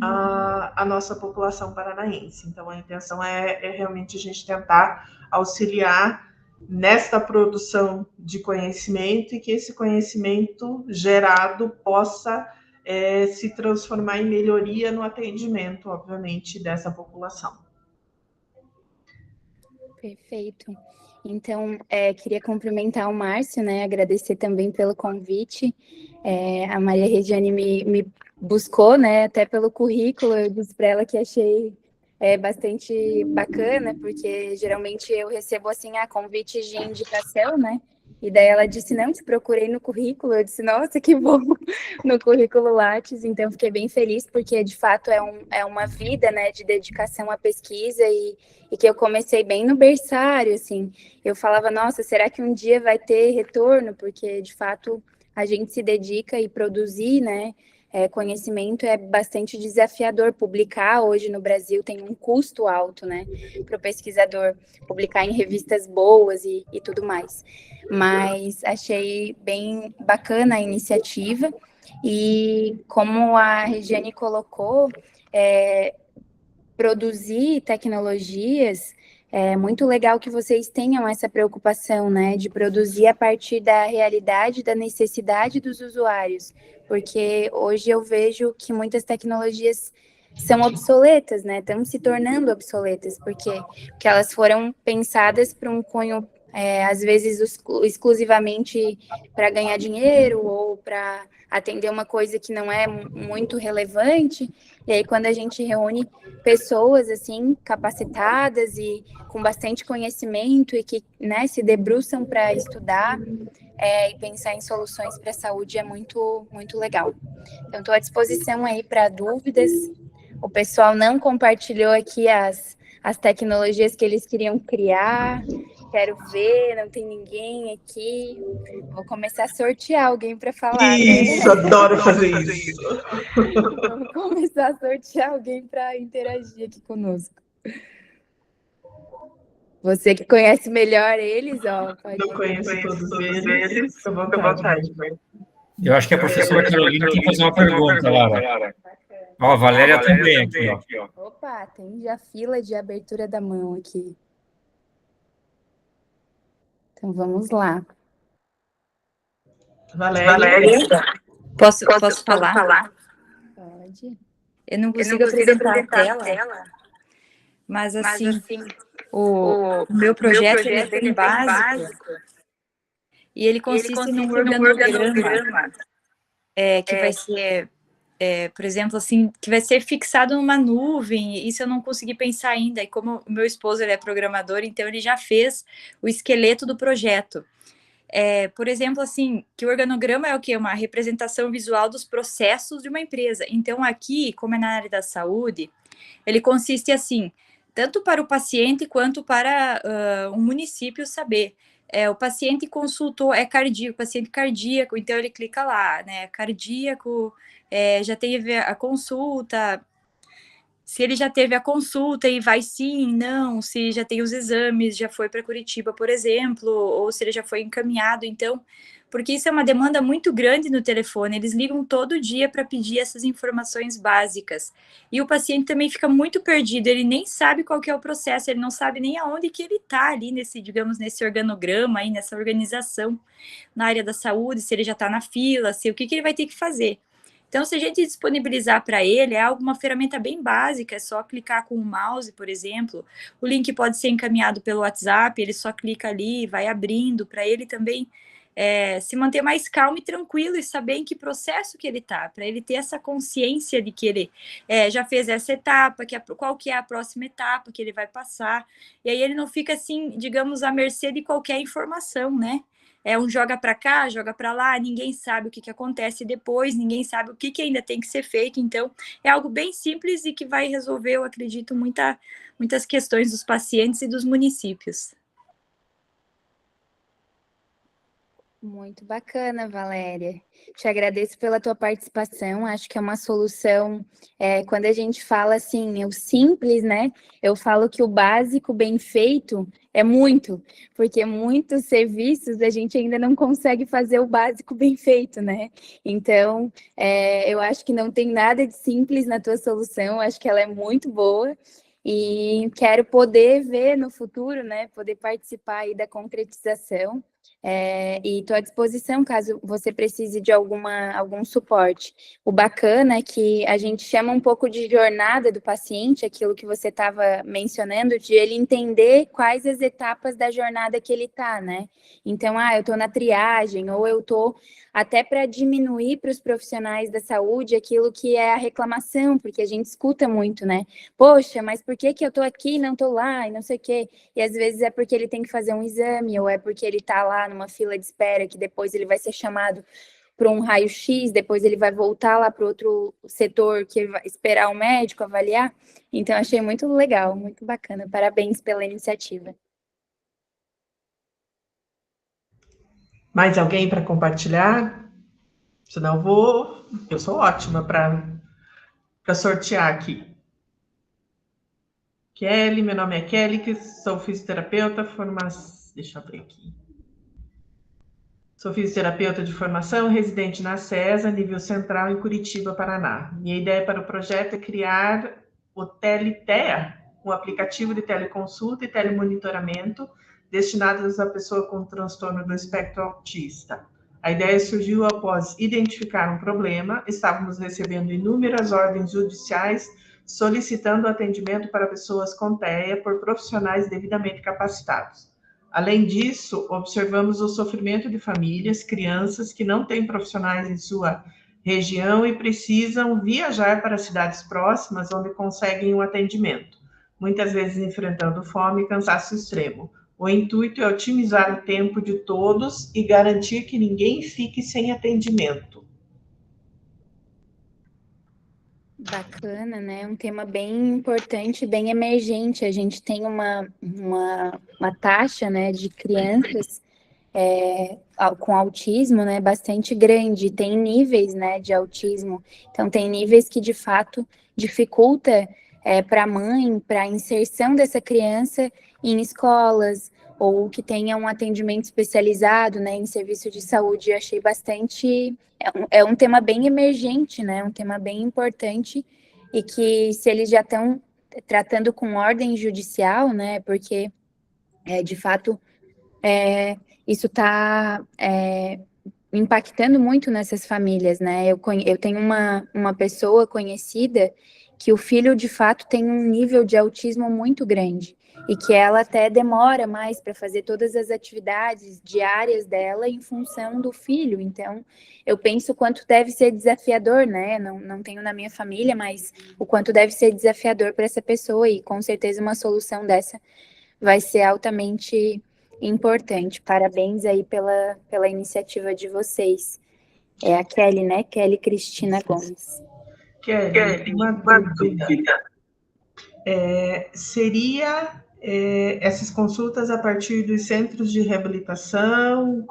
à nossa população paranaense. Então, a intenção é realmente a gente tentar auxiliar nesta produção de conhecimento e que esse conhecimento gerado possa se transformar em melhoria no atendimento, obviamente, dessa população. Perfeito. Então, queria cumprimentar o Márcio, né, agradecer também pelo convite. A Maria Regiane me buscou, né, até pelo currículo, eu disse para ela que achei bastante bacana, porque geralmente eu recebo, assim, convites de indicação, né, e daí ela disse, não, te procurei no currículo, eu disse, nossa, que bom, no currículo Lattes, então fiquei bem feliz, porque de fato é uma vida, né, de dedicação à pesquisa e que eu comecei bem no berçário, assim, eu falava, nossa, será que um dia vai ter retorno? Porque, de fato, a gente se dedica e produzir, né, conhecimento é bastante desafiador. Publicar hoje no Brasil tem um custo alto, né, para o pesquisador publicar em revistas boas e tudo mais. Mas achei bem bacana a iniciativa e, como a Regiane colocou, produzir tecnologias, é muito legal que vocês tenham essa preocupação, né, de produzir a partir da realidade, da necessidade dos usuários, porque hoje eu vejo que muitas tecnologias são obsoletas, né, estão se tornando obsoletas, porque elas foram pensadas para um cunho, às vezes, exclusivamente para ganhar dinheiro ou para atender uma coisa que não é muito relevante, e aí quando a gente reúne pessoas, assim, capacitadas e com bastante conhecimento e que, né, se debruçam para estudar e pensar em soluções para a saúde é muito, muito legal. Então, estou à disposição aí para dúvidas. O pessoal não compartilhou aqui as tecnologias que eles queriam criar, quero ver, não tem ninguém aqui. Vou começar a sortear alguém para falar, Isso, né? adoro fazer isso. Vamos começar a sortear alguém para interagir aqui conosco. Você que conhece melhor eles, ó, pode... Não conheço todos eles, fica à vontade. Eu acho que a professora Carolina quer fazer uma pergunta, Lara. Ó, a Valéria também aqui, ó. Opa, tem já fila de abertura da mão aqui. Então, vamos lá. Valéria. Posso falar? Pode. Eu não consigo apresentar a tela, mas assim, o meu projeto ele é bem básico e ele consiste num organograma que vai ser, por exemplo, assim, que vai ser fixado numa nuvem. Isso eu não consegui pensar ainda. E como o meu esposo ele é programador, então ele já fez o esqueleto do projeto. Por exemplo, assim, que o organograma é o quê? Uma representação visual dos processos de uma empresa. Então, aqui, como é na área da saúde, ele consiste assim, tanto para o paciente quanto para um município saber. O paciente consultou, é cardíaco, paciente cardíaco, então ele clica lá, né? Cardíaco, já teve a consulta. Se ele já teve a consulta e vai sim, não, se já tem os exames, já foi para Curitiba, por exemplo, ou se ele já foi encaminhado, então, porque isso é uma demanda muito grande no telefone, eles ligam todo dia para pedir essas informações básicas, e o paciente também fica muito perdido, ele nem sabe qual que é o processo, ele não sabe nem aonde que ele está ali nesse, digamos, nesse organograma, aí, nessa organização na área da saúde, se ele já está na fila, se o que ele vai ter que fazer. Então, se a gente disponibilizar para ele, é uma ferramenta bem básica, é só clicar com o mouse, por exemplo. O link pode ser encaminhado pelo WhatsApp, ele só clica ali, vai abrindo, para ele também se manter mais calmo e tranquilo e saber em que processo que ele está, para ele ter essa consciência de que ele já fez essa etapa, qual que é a próxima etapa que ele vai passar, e aí ele não fica assim, digamos, à mercê de qualquer informação, né? Joga para cá, joga para lá, ninguém sabe o que acontece depois, ninguém sabe o que ainda tem que ser feito, então é algo bem simples e que vai resolver, eu acredito, muitas questões dos pacientes e dos municípios. Muito bacana, Valéria. Te agradeço pela tua participação. Acho que é uma solução. Quando a gente fala assim, o simples, né? Eu falo que o básico bem feito é muito, porque muitos serviços a gente ainda não consegue fazer o básico bem feito, né? Então, eu acho que não tem nada de simples na tua solução. Acho que ela é muito boa. E quero poder ver no futuro, né? Poder participar aí da concretização. E estou à disposição caso você precise de algum suporte. O bacana é que a gente chama um pouco de jornada do paciente, aquilo que você estava mencionando, de ele entender quais as etapas da jornada que ele está, né? Então, eu estou na triagem, ou eu estou até para diminuir para os profissionais da saúde aquilo que é a reclamação, porque a gente escuta muito, né? Poxa, mas por que eu estou aqui e não estou lá, e não sei o quê? E às vezes é porque ele tem que fazer um exame, ou é porque ele está lá numa fila de espera, que depois ele vai ser chamado para um raio-x, depois ele vai voltar lá para outro setor que vai esperar o médico avaliar. Então, achei muito legal, muito bacana. Parabéns pela iniciativa. Mais alguém para compartilhar? Senão eu sou ótima para sortear aqui. Kelly, meu nome é Kelly, que sou fisioterapeuta, deixa eu ver aqui. Sou fisioterapeuta de formação, residente na CESA, nível central, em Curitiba, Paraná. Minha ideia para o projeto é criar o TeleTEA, um aplicativo de teleconsulta e telemonitoramento destinados à pessoa com transtorno do espectro autista. A ideia surgiu após identificar um problema. Estávamos recebendo inúmeras ordens judiciais solicitando atendimento para pessoas com TEA por profissionais devidamente capacitados. Além disso, observamos o sofrimento de famílias, crianças que não têm profissionais em sua região e precisam viajar para cidades próximas onde conseguem um atendimento, muitas vezes enfrentando fome e cansaço extremo. O intuito é otimizar o tempo de todos e garantir que ninguém fique sem atendimento. Bacana, né? Um tema bem importante, bem emergente. A gente tem uma taxa, né, de crianças com autismo, né, bastante grande. Tem níveis, né, de autismo. Então, tem níveis que, de fato, dificulta para a mãe, para a inserção dessa criança em escolas, ou que tenha um atendimento especializado, né, em serviço de saúde. Eu achei bastante... É um tema bem emergente, né, um tema bem importante, e que se eles já estão tratando com ordem judicial, né, porque, de fato, isso está impactando muito nessas famílias, né? Eu tenho uma pessoa conhecida que o filho, de fato, tem um nível de autismo muito grande e que ela até demora mais para fazer todas as atividades diárias dela em função do filho. Então, eu penso o quanto deve ser desafiador, né? Não tenho na minha família, mas o quanto deve ser desafiador para essa pessoa, e com certeza uma solução dessa vai ser altamente importante. Parabéns aí pela iniciativa de vocês. É a Kelly, né? Kelly Cristina Gomes. Kelly, uma dúvida. Seria essas consultas a partir dos centros de reabilitação?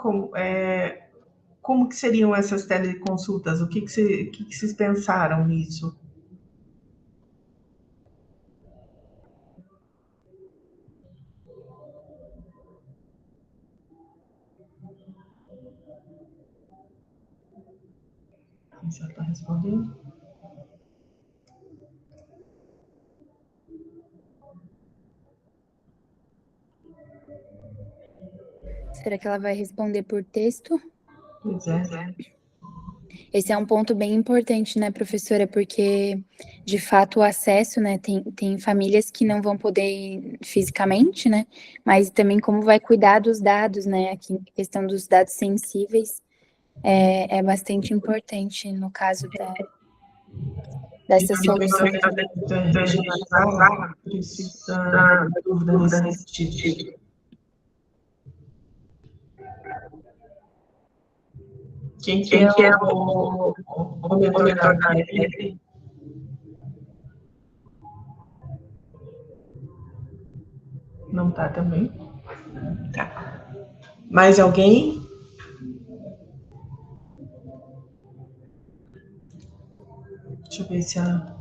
Como que seriam essas teleconsultas? O que vocês pensaram nisso? Já está respondendo? Será que ela vai responder por texto? Pois é. Esse é um ponto bem importante, né, professora? Porque, de fato, o acesso, né, tem famílias que não vão poder ir fisicamente, né? Mas também como vai cuidar dos dados, né? Aqui, a questão dos dados sensíveis é bastante importante no caso dessa solução. Precisa de dúvida nesse sentido. Quem é o mentor da rede? Não está também? Tá. Mais alguém? Deixa eu ver se a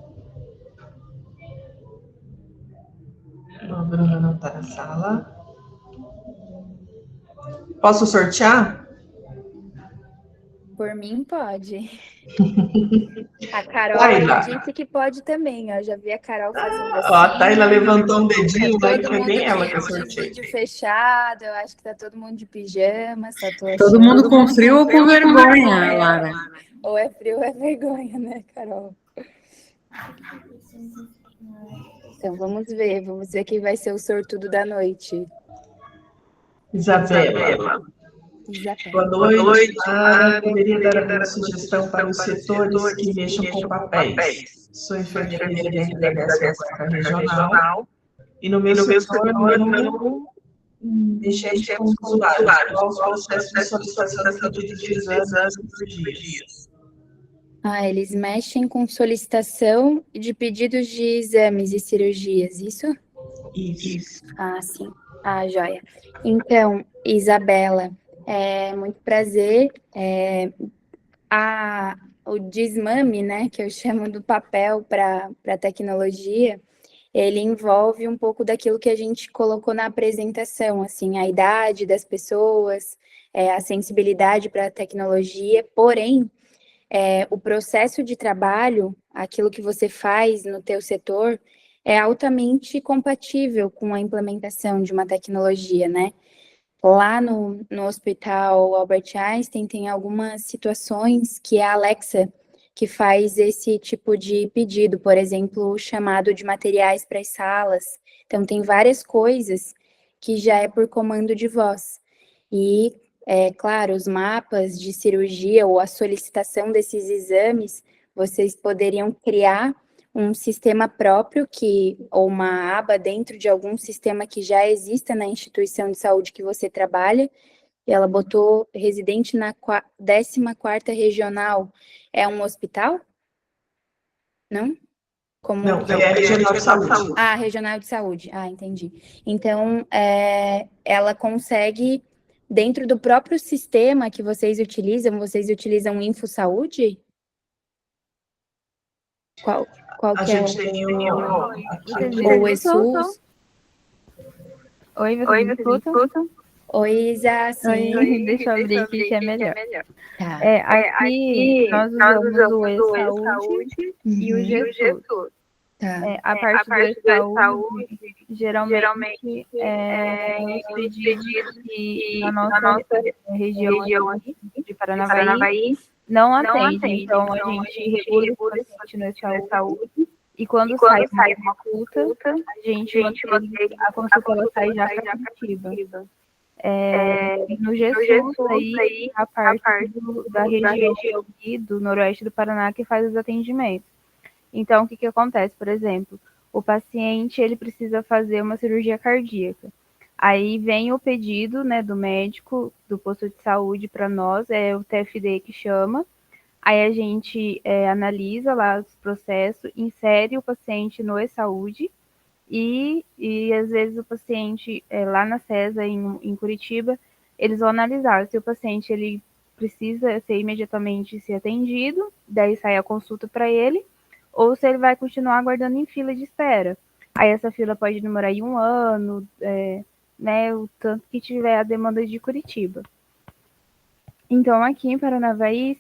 Bruna não está na sala. Posso sortear? Por mim, pode. A Carol disse que pode também, ó. Já vi a Carol fazendo assim. A Taila levantou um dedinho, mas foi bem ela que acertou. Vídeo fechado, eu acho que tá todo mundo de pijama, só tô achando. Todo mundo com frio ou com vergonha, Lara? Ou é frio ou é vergonha, né, Carol? Então, vamos ver quem vai ser o sortudo da noite. Isabela. Boa noite, Lara. Poderia dar alguma sugestão para os setores que mexam com papéis? Sou enfermeira residente da 14ª Regional e no meu setor não mexemos com os usuários. Qual o processo de solicitação de pedido de exames e cirurgias? Eles mexem com solicitação de pedidos de exames e cirurgias, isso? Isso. Sim. Joia. Então, Isabela, muito prazer. O desmame, né, que eu chamo do papel para a tecnologia, ele envolve um pouco daquilo que a gente colocou na apresentação, assim, a idade das pessoas, a sensibilidade para a tecnologia, porém, o processo de trabalho, aquilo que você faz no teu setor, é altamente compatível com a implementação de uma tecnologia, né? Lá no Hospital Albert Einstein tem algumas situações que é a Alexa que faz esse tipo de pedido, por exemplo, o chamado de materiais para as salas. Então, tem várias coisas que já é por comando de voz. E, claro, os mapas de cirurgia ou a solicitação desses exames, vocês poderiam criar um sistema próprio ou uma aba dentro de algum sistema que já exista na instituição de saúde que você trabalha. Ela botou residente na 14ª Regional. É um hospital? Não? Como Não, é a regional de saúde. Ah, regional de saúde. Ah, entendi. Então, ela consegue, dentro do próprio sistema que vocês utilizam InfoSaúde? Qual A que é gente tem Vocês me o escutam? ESUS? Oi, vocês me escutam? Oi, Isa, sim. Oi, deixa eu abrir aqui que é melhor. Tá. Aqui nós usamos o e-saúde e o Uhum. GSUS. Tá. A parte do e-saúde, geralmente, os pedidos que na nossa região aqui de Paranavaí não atendem. Então, a gente regula o paciente no e-saúde e quando sai uma consulta, a gente mantém a consulta, ela sai já para Curitiba. No GSUS, aí, a parte da região aqui, do noroeste do Paraná, que faz os atendimentos. Então, o que acontece? Por exemplo, o paciente ele precisa fazer uma cirurgia cardíaca. Aí vem o pedido, né, do médico, do posto de saúde para nós, é o TFD que chama. Aí a gente analisa lá os processos, insere o paciente no e-saúde e às vezes o paciente, lá na CESA, em Curitiba, eles vão analisar se o paciente ele precisa ser imediatamente ser atendido, daí sai a consulta para ele, ou se ele vai continuar aguardando em fila de espera. Aí essa fila pode demorar aí 1 ano, né, o tanto que tiver a demanda de Curitiba. Então, aqui em Paranavaí,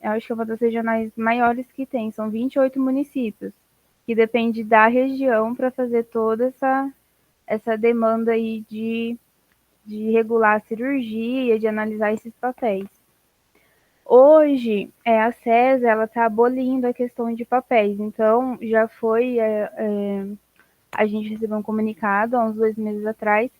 acho que é uma das regionais maiores que tem, são 28 municípios, que depende da região para fazer toda essa demanda aí de regular a cirurgia, de analisar esses papéis. Hoje, a CESA, ela está abolindo a questão de papéis, então já foi, a gente recebeu um comunicado há uns 2 meses atrás,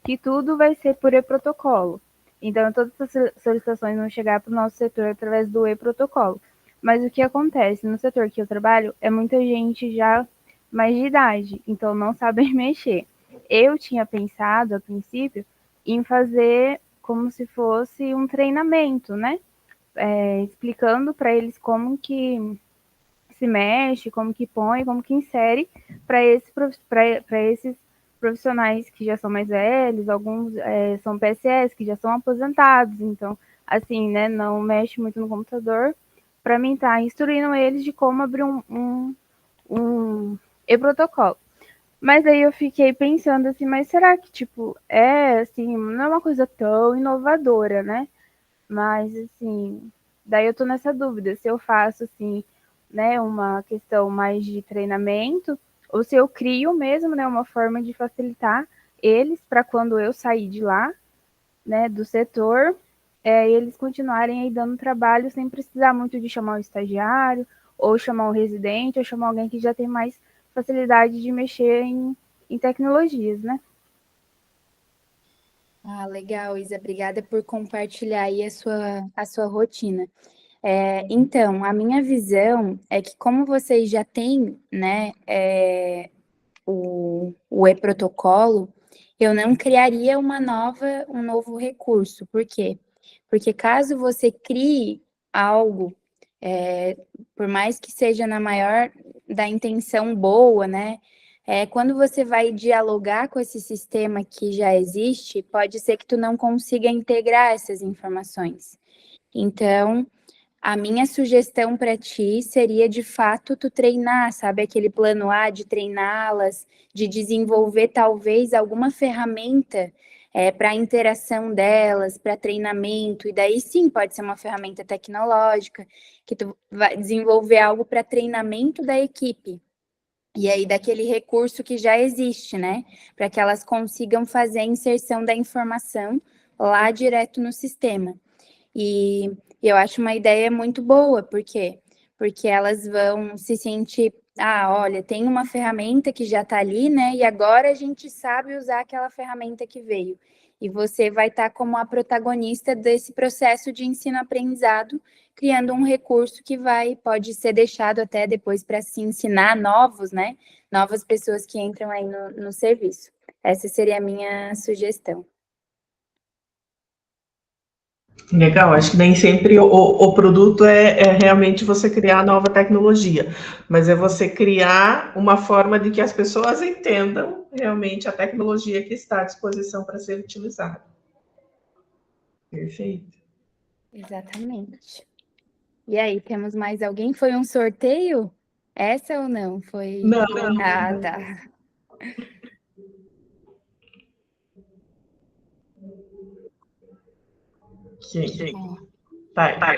que tudo vai ser por e-protocolo. Então, todas as solicitações vão chegar para o nosso setor através do e-protocolo. Mas o que acontece? No setor que eu trabalho, é muita gente já mais de idade, então não sabem mexer. Eu tinha pensado, a princípio, em fazer como se fosse um treinamento, né? Explicando para eles como que se mexe, como que põe, como que insere para esses profissionais que já são mais velhos, alguns são PSS, que já são aposentados, então, assim, né, não mexe muito no computador, para mim estar instruindo eles de como abrir um e-protocolo. Mas aí eu fiquei pensando assim, mas será que, tipo, assim, não é uma coisa tão inovadora, né? Mas, assim, daí eu tô nessa dúvida, se eu faço, assim, né, uma questão mais de treinamento, ou se eu crio mesmo, né, uma forma de facilitar eles para quando eu sair de lá, né, do setor, eles continuarem aí dando trabalho sem precisar muito de chamar um estagiário, ou chamar um residente, ou chamar alguém que já tem mais facilidade de mexer em tecnologias, né? Ah, legal, Isa. Obrigada por compartilhar aí a sua rotina. Então, a minha visão é que como vocês já têm, né, o e-protocolo, eu não criaria um novo recurso. Por quê? Porque caso você crie algo, por mais que seja na maior da intenção boa, né? Quando você vai dialogar com esse sistema que já existe, pode ser que tu não consiga integrar essas informações. Então, a minha sugestão para ti seria, de fato, tu treinar, sabe? Aquele plano A de treiná-las, de desenvolver talvez alguma ferramenta para a interação delas, para treinamento, e daí sim pode ser uma ferramenta tecnológica, que tu vai desenvolver algo para treinamento da equipe. E aí, daquele recurso que já existe, né? Para que elas consigam fazer a inserção da informação lá direto no sistema. E eu acho uma ideia muito boa, por quê? Porque elas vão se sentir, olha, tem uma ferramenta que já está ali, né? E agora a gente sabe usar aquela ferramenta que veio. E você vai estar como a protagonista desse processo de ensino-aprendizado, criando um recurso que pode ser deixado até depois para se ensinar novos, né? Novas pessoas que entram aí no serviço. Essa seria a minha sugestão. Legal, acho que nem sempre o produto é realmente você criar nova tecnologia, mas é você criar uma forma de que as pessoas entendam realmente a tecnologia que está à disposição para ser utilizada. Perfeito. Exatamente. E aí, temos mais alguém? Foi um sorteio? Essa ou não? Foi. Não, Ah, não. tá. Ok. Ó, Vai lá.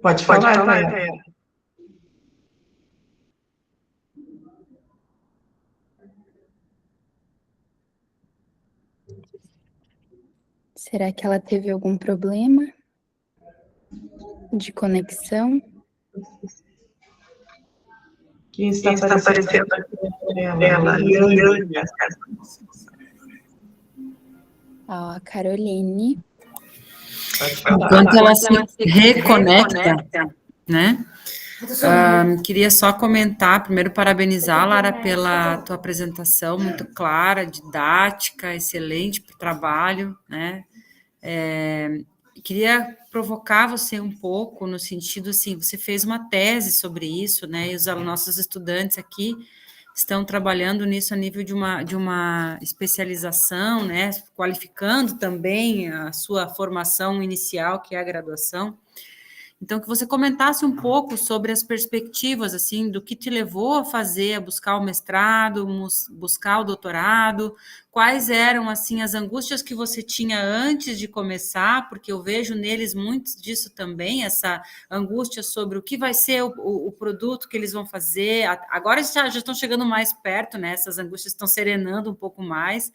Pode falar, Tayana. será que ela teve algum problema de conexão? Quem está aparecendo aqui é ela, Liane. Ó, a Caroline. Pode falar. Enquanto ela se reconecta, né? Queria só comentar, primeiro parabenizar, Lara, pela tua apresentação muito clara, didática, excelente trabalho, né? Queria provocar você um pouco no sentido, assim, você fez uma tese sobre isso, né? E os nossos estudantes aqui estão trabalhando nisso a nível de uma especialização, né? Qualificando também a sua formação inicial, que é a graduação. Então, que você comentasse um pouco sobre as perspectivas, assim, do que te levou a fazer, a buscar o mestrado, buscar o doutorado, quais eram, assim, as angústias que você tinha antes de começar, porque eu vejo neles muito disso também, essa angústia sobre o que vai ser o produto que eles vão fazer. Agora já estão chegando mais perto, né? Essas angústias estão serenando um pouco mais,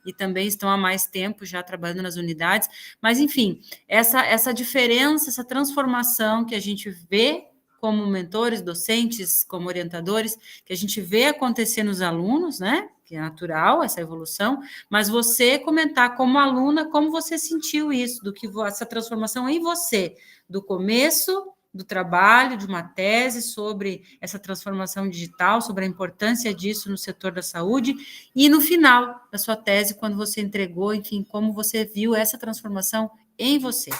e também estão há mais tempo já trabalhando nas unidades, mas, enfim, essa diferença, essa transformação que a gente vê como mentores, docentes, como orientadores, que a gente vê acontecer nos alunos, né, que é natural essa evolução, mas você comentar como aluna, como você sentiu isso, do que essa transformação em você, do começo do trabalho, de uma tese sobre essa transformação digital, sobre a importância disso no setor da saúde, e no final da sua tese, quando você entregou, enfim, como você viu essa transformação em você.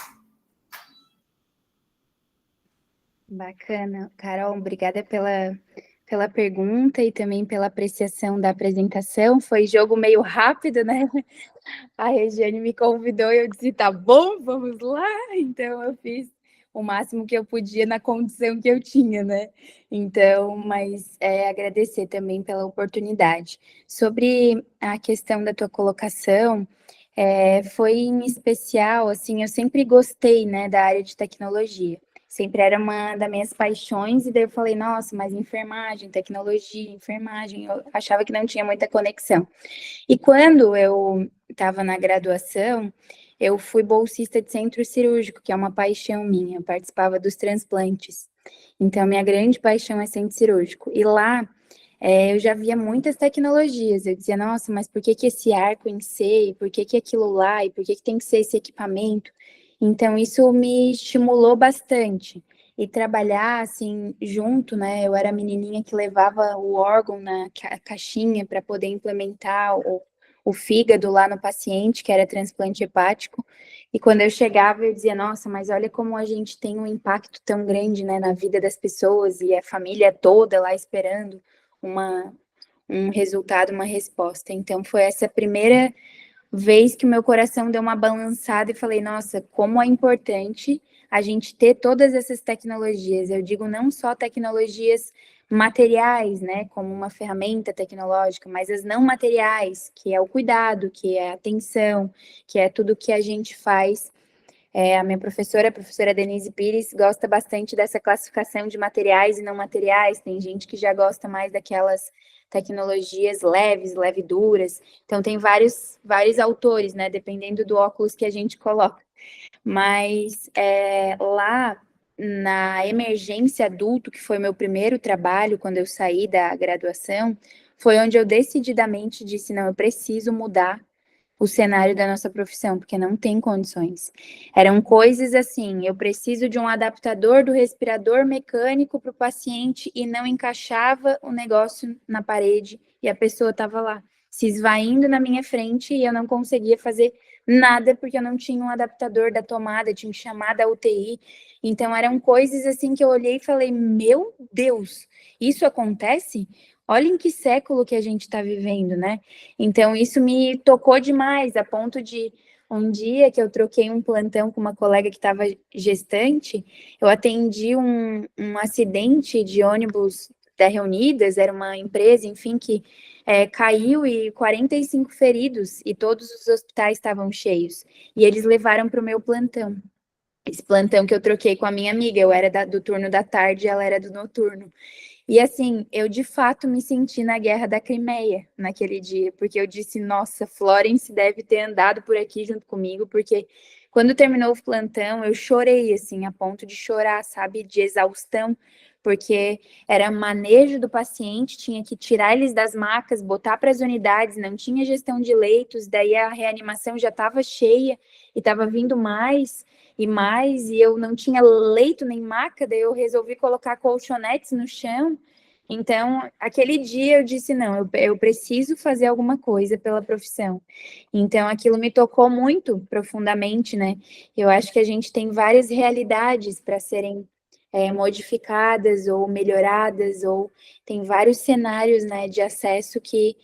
Bacana. Carol, obrigada pela pergunta e também pela apreciação da apresentação. Foi jogo meio rápido, né? A Regiane me convidou e eu disse, tá bom, vamos lá. Então, eu fiz o máximo que eu podia na condição que eu tinha, né? Então, mas agradecer também pela oportunidade. Sobre a questão da tua colocação, foi em especial, assim, eu sempre gostei, né, da área de tecnologia. Sempre era uma das minhas paixões, e daí eu falei, nossa, mas enfermagem, tecnologia, enfermagem, eu achava que não tinha muita conexão. E quando eu estava na graduação, eu fui bolsista de centro cirúrgico, que é uma paixão minha, eu participava dos transplantes. Então, minha grande paixão é centro cirúrgico. E lá, eu já via muitas tecnologias. Eu dizia, nossa, mas por que esse arco em C? E por que aquilo lá? E por que tem que ser esse equipamento? Então, isso me estimulou bastante. E trabalhar, assim, junto, né? Eu era a menininha que levava o órgão na caixinha para poder implementar o fígado lá no paciente, que era transplante hepático. E quando eu chegava, eu dizia, nossa, mas olha como a gente tem um impacto tão grande, né, na vida das pessoas, e a família toda lá esperando um resultado, uma resposta. Então, foi essa primeira vez que o meu coração deu uma balançada e falei, nossa, como é importante a gente ter todas essas tecnologias. Eu digo não só tecnologias materiais, né, como uma ferramenta tecnológica, mas as não materiais, que é o cuidado, que é a atenção, que é tudo que a gente faz. A minha professora, a professora Denise Pires, gosta bastante dessa classificação de materiais e não materiais. Tem gente que já gosta mais daquelas tecnologias leves, leveduras. Então, tem vários autores, né? Dependendo do óculos que a gente coloca. Mas lá na emergência adulto, que foi meu primeiro trabalho quando eu saí da graduação, foi onde eu decididamente disse, não, eu preciso mudar o cenário da nossa profissão, porque não tem condições. Eram coisas assim, eu preciso de um adaptador do respirador mecânico para o paciente e não encaixava o negócio na parede, e a pessoa estava lá, se esvaindo na minha frente e eu não conseguia fazer nada porque eu não tinha um adaptador da tomada, tinha que chamar da UTI. Então eram coisas assim que eu olhei e falei, meu Deus, isso acontece? Olha em que século que a gente está vivendo, né? Então isso me tocou demais, a ponto de um dia que eu troquei um plantão com uma colega que estava gestante, eu atendi um acidente de ônibus da Reunidas, era uma empresa, enfim, que caiu e 45 feridos, e todos os hospitais estavam cheios. E eles levaram para o meu plantão. Esse plantão que eu troquei com a minha amiga, eu era do turno da tarde, ela era do noturno. E assim, eu de fato me senti na Guerra da Crimeia naquele dia, porque eu disse, nossa, Florence deve ter andado por aqui junto comigo, porque quando terminou o plantão, eu chorei, assim, a ponto de chorar, sabe, de exaustão, porque era manejo do paciente, tinha que tirar eles das macas, botar para as unidades, não tinha gestão de leitos, daí a reanimação já estava cheia e estava vindo mais e mais, e eu não tinha leito nem maca, daí eu resolvi colocar colchonetes no chão. Então, aquele dia eu disse, não, eu preciso fazer alguma coisa pela profissão. Então, aquilo me tocou muito profundamente, né? Eu acho que a gente tem várias realidades para serem modificadas ou melhoradas, ou tem vários cenários, né, de acesso que,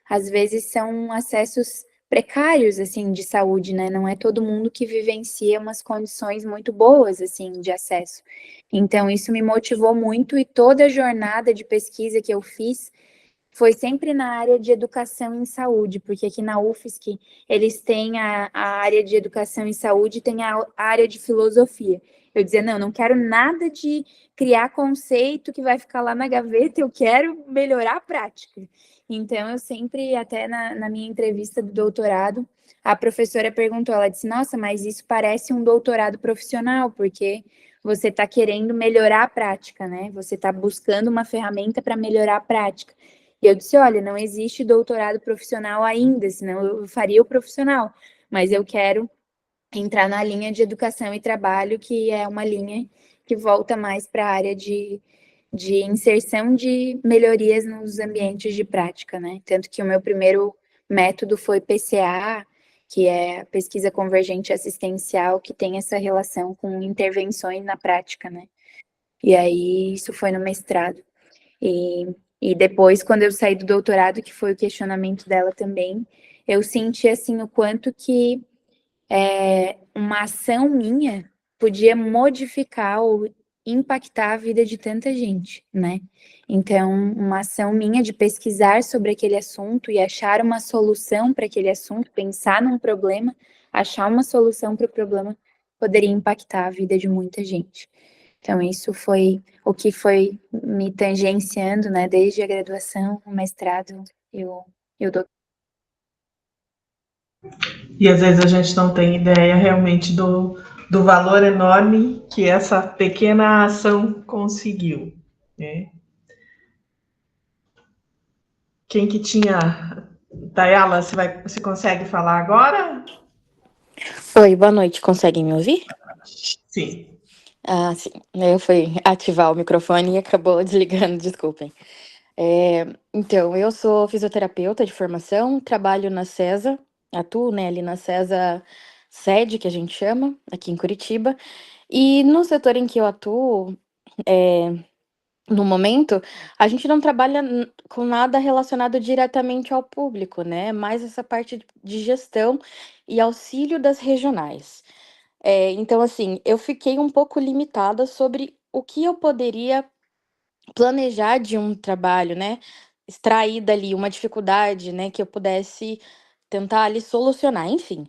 às vezes, são acessos precários, assim, de saúde, né? Não é todo mundo que vivencia umas condições muito boas, assim, de acesso. Então, isso me motivou muito e toda a jornada de pesquisa que eu fiz foi sempre na área de educação em saúde, porque aqui na UFSC eles têm a área de educação em saúde e tem a área de filosofia. Eu dizia, não, não quero nada de criar conceito que vai ficar lá na gaveta, eu quero melhorar a prática. Então, eu sempre, até na minha entrevista do doutorado, a professora perguntou, ela disse, nossa, mas isso parece um doutorado profissional, porque você está querendo melhorar a prática, né? Você está buscando uma ferramenta para melhorar a prática. E eu disse, olha, não existe doutorado profissional ainda, senão eu faria o profissional, mas eu quero entrar na linha de educação e trabalho, que é uma linha que volta mais para a área de inserção de melhorias nos ambientes de prática, né? Tanto que o meu primeiro método foi PCA, que é a pesquisa convergente assistencial, que tem essa relação com intervenções na prática, né? E aí, isso foi no mestrado. E depois, quando eu saí do doutorado, que foi o questionamento dela também, eu senti, assim, o quanto que uma ação minha podia modificar ou impactar a vida de tanta gente, né? Então, uma ação minha de pesquisar sobre aquele assunto e achar uma solução para aquele assunto, pensar num problema, achar uma solução para o problema, poderia impactar a vida de muita gente. Então, isso foi o que foi me tangenciando, né? Desde a graduação, o mestrado e o doutorado. E às vezes a gente não tem ideia realmente do valor enorme que essa pequena ação conseguiu, né? Quem que tinha... Dayala, você consegue falar agora? Oi, boa noite. Conseguem me ouvir? Sim. Ah, sim. Eu fui ativar o microfone e acabou desligando, desculpem. Então, eu sou fisioterapeuta de formação, trabalho na CESA, atuo, né, ali na CESA sede, que a gente chama, aqui em Curitiba. E no setor em que eu atuo, no momento, a gente não trabalha com nada relacionado diretamente ao público, né? Mais essa parte de gestão e auxílio das regionais. Então, assim, eu fiquei um pouco limitada sobre o que eu poderia planejar de um trabalho, né? Extrair dali uma dificuldade, né? Que eu pudesse tentar ali solucionar, enfim.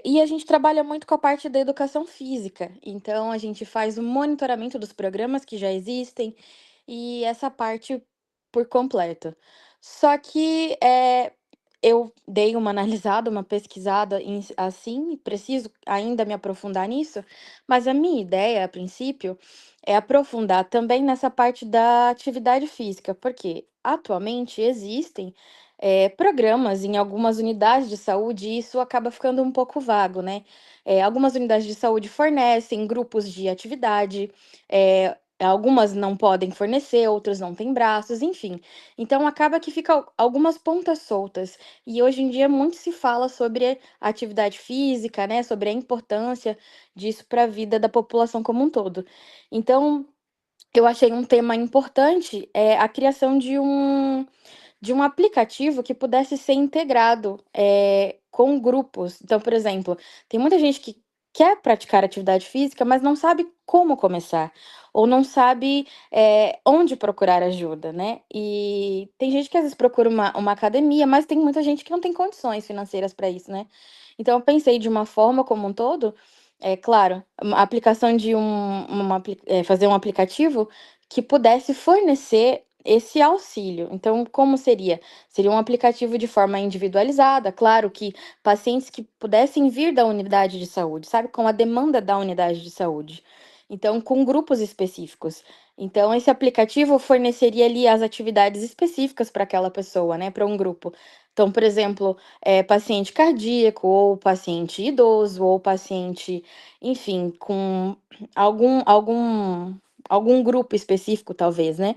E a gente trabalha muito com a parte da educação física, então a gente faz o monitoramento dos programas que já existem e essa parte por completo. Só que eu dei uma analisada, uma pesquisada assim, preciso ainda me aprofundar nisso, mas a minha ideia, a princípio, é aprofundar também nessa parte da atividade física, porque atualmente existem programas em algumas unidades de saúde e isso acaba ficando um pouco vago, né? Algumas unidades de saúde fornecem grupos de atividade, algumas não podem fornecer, outras não têm braços, enfim. Então acaba que fica algumas pontas soltas. E hoje em dia muito se fala sobre a atividade física, né? Sobre a importância disso para a vida da população como um todo. Então, eu achei um tema importante a criação de um aplicativo que pudesse ser integrado com grupos. Então, por exemplo, tem muita gente que quer praticar atividade física, mas não sabe como começar, ou não sabe onde procurar ajuda, né? E tem gente que às vezes procura uma academia, mas tem muita gente que não tem condições financeiras para isso, né? Então, eu pensei de uma forma como um todo, claro, a aplicação de fazer um aplicativo que pudesse fornecer esse auxílio. Então, como seria? Seria um aplicativo de forma individualizada, claro que pacientes que pudessem vir da unidade de saúde, sabe? Com a demanda da unidade de saúde. Então, com grupos específicos. Então, esse aplicativo forneceria ali as atividades específicas para aquela pessoa, né? Para um grupo. Então, por exemplo, paciente cardíaco, ou paciente idoso, ou paciente, enfim, com algum grupo específico, talvez, né?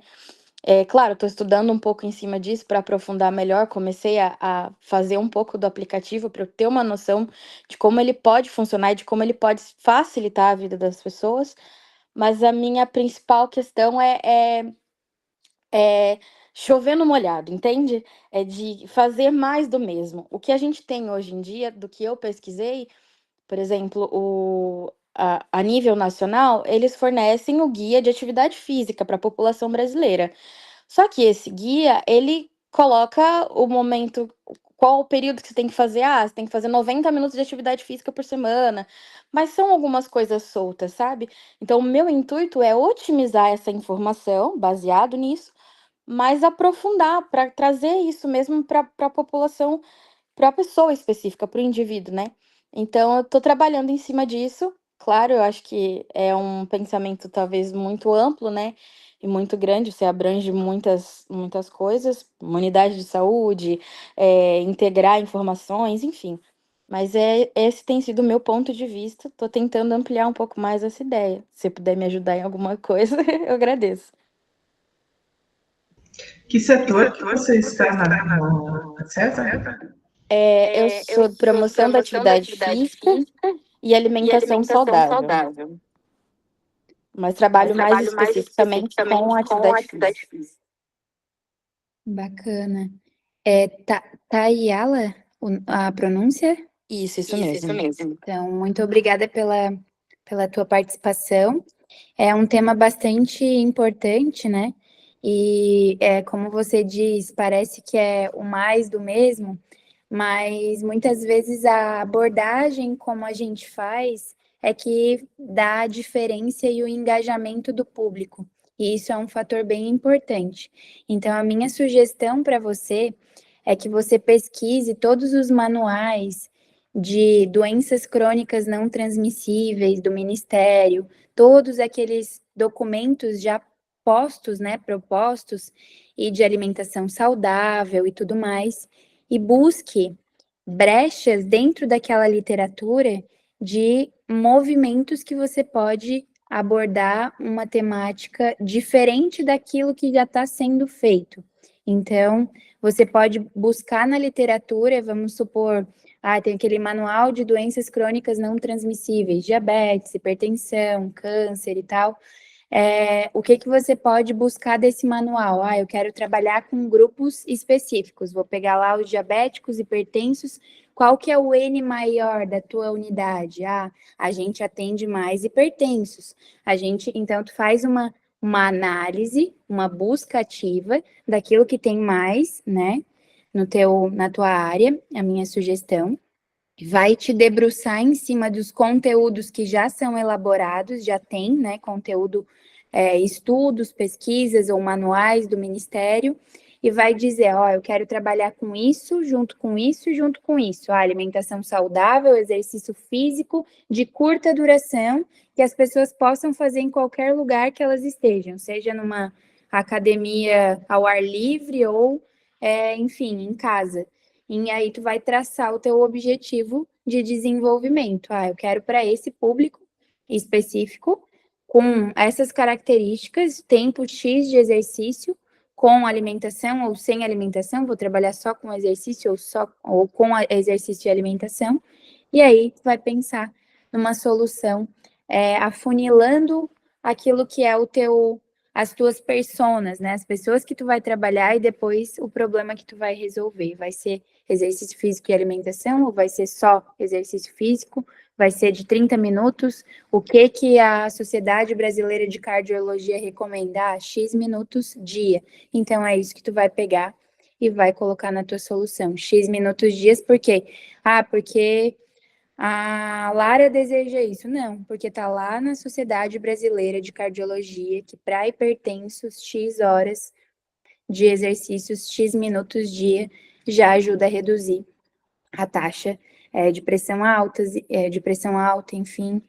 Claro, estou estudando um pouco em cima disso para aprofundar melhor. Comecei a fazer um pouco do aplicativo para eu ter uma noção de como ele pode funcionar e de como ele pode facilitar a vida das pessoas. Mas a minha principal questão é chover no molhado, entende? É de fazer mais do mesmo. O que a gente tem hoje em dia, do que eu pesquisei, por exemplo, a nível nacional, eles fornecem o guia de atividade física para a população brasileira. Só que esse guia, ele coloca o momento, qual o período que você tem que fazer. Ah, você tem que fazer 90 minutos de atividade física por semana. Mas são algumas coisas soltas, sabe? Então, o meu intuito é otimizar essa informação, baseado nisso, mas aprofundar para trazer isso mesmo para a população, para a pessoa específica, para o indivíduo, né? Então, eu estou trabalhando em cima disso. Claro, eu acho que é um pensamento talvez muito amplo, né? E muito grande, você abrange muitas coisas, uma unidade de saúde, integrar informações, enfim. Mas esse tem sido o meu ponto de vista. Estou tentando ampliar um pouco mais essa ideia. Se você puder me ajudar em alguma coisa, eu agradeço. Que setor que você está na CESA? Eu sou de promoção da atividade física e alimentação saudável, mas trabalho mais especificamente com atividade física. Bacana. Tayala, a pronúncia? Isso mesmo. Então, muito obrigada pela tua participação. É um tema bastante importante, né? E como você diz, parece que é o mais do mesmo, mas muitas vezes a abordagem como a gente faz é que dá a diferença e o engajamento do público. E isso é um fator bem importante. Então, a minha sugestão para você é que você pesquise todos os manuais de doenças crônicas não transmissíveis do Ministério, todos aqueles documentos já postos, né, propostos, e de alimentação saudável e tudo mais, e busque brechas dentro daquela literatura de movimentos que você pode abordar uma temática diferente daquilo que já está sendo feito. Então, você pode buscar na literatura, vamos supor, tem aquele manual de doenças crônicas não transmissíveis, diabetes, hipertensão, câncer e tal. O que você pode buscar desse manual? Eu quero trabalhar com grupos específicos, vou pegar lá os diabéticos, hipertensos, qual que é o N maior da tua unidade? A gente atende mais hipertensos. Então, tu faz uma análise, uma busca ativa daquilo que tem mais, né, na tua área, a minha sugestão. Vai te debruçar em cima dos conteúdos que já são elaborados, já tem, né, conteúdo, estudos, pesquisas ou manuais do Ministério, e vai dizer, eu quero trabalhar com isso, junto com isso, junto com isso. Alimentação saudável, exercício físico de curta duração, que as pessoas possam fazer em qualquer lugar que elas estejam, seja numa academia ao ar livre ou, enfim, em casa. E aí tu vai traçar o teu objetivo de desenvolvimento. Eu quero para esse público específico com essas características, tempo X de exercício, com alimentação ou sem alimentação, vou trabalhar só com exercício ou com exercício e alimentação, e aí tu vai pensar numa solução afunilando aquilo que é as tuas personas, né? As pessoas que tu vai trabalhar e depois o problema que tu vai resolver. Vai ser exercício físico e alimentação, ou vai ser só exercício físico? Vai ser de 30 minutos? O que a Sociedade Brasileira de Cardiologia recomenda? X minutos dia. Então, é isso que tu vai pegar e vai colocar na tua solução. X minutos dias, por quê? Porque a Lara deseja isso. Não, porque está lá na Sociedade Brasileira de Cardiologia que para hipertensos, X horas de exercícios, X minutos dia, já ajuda a reduzir a taxa de pressão alta, enfim,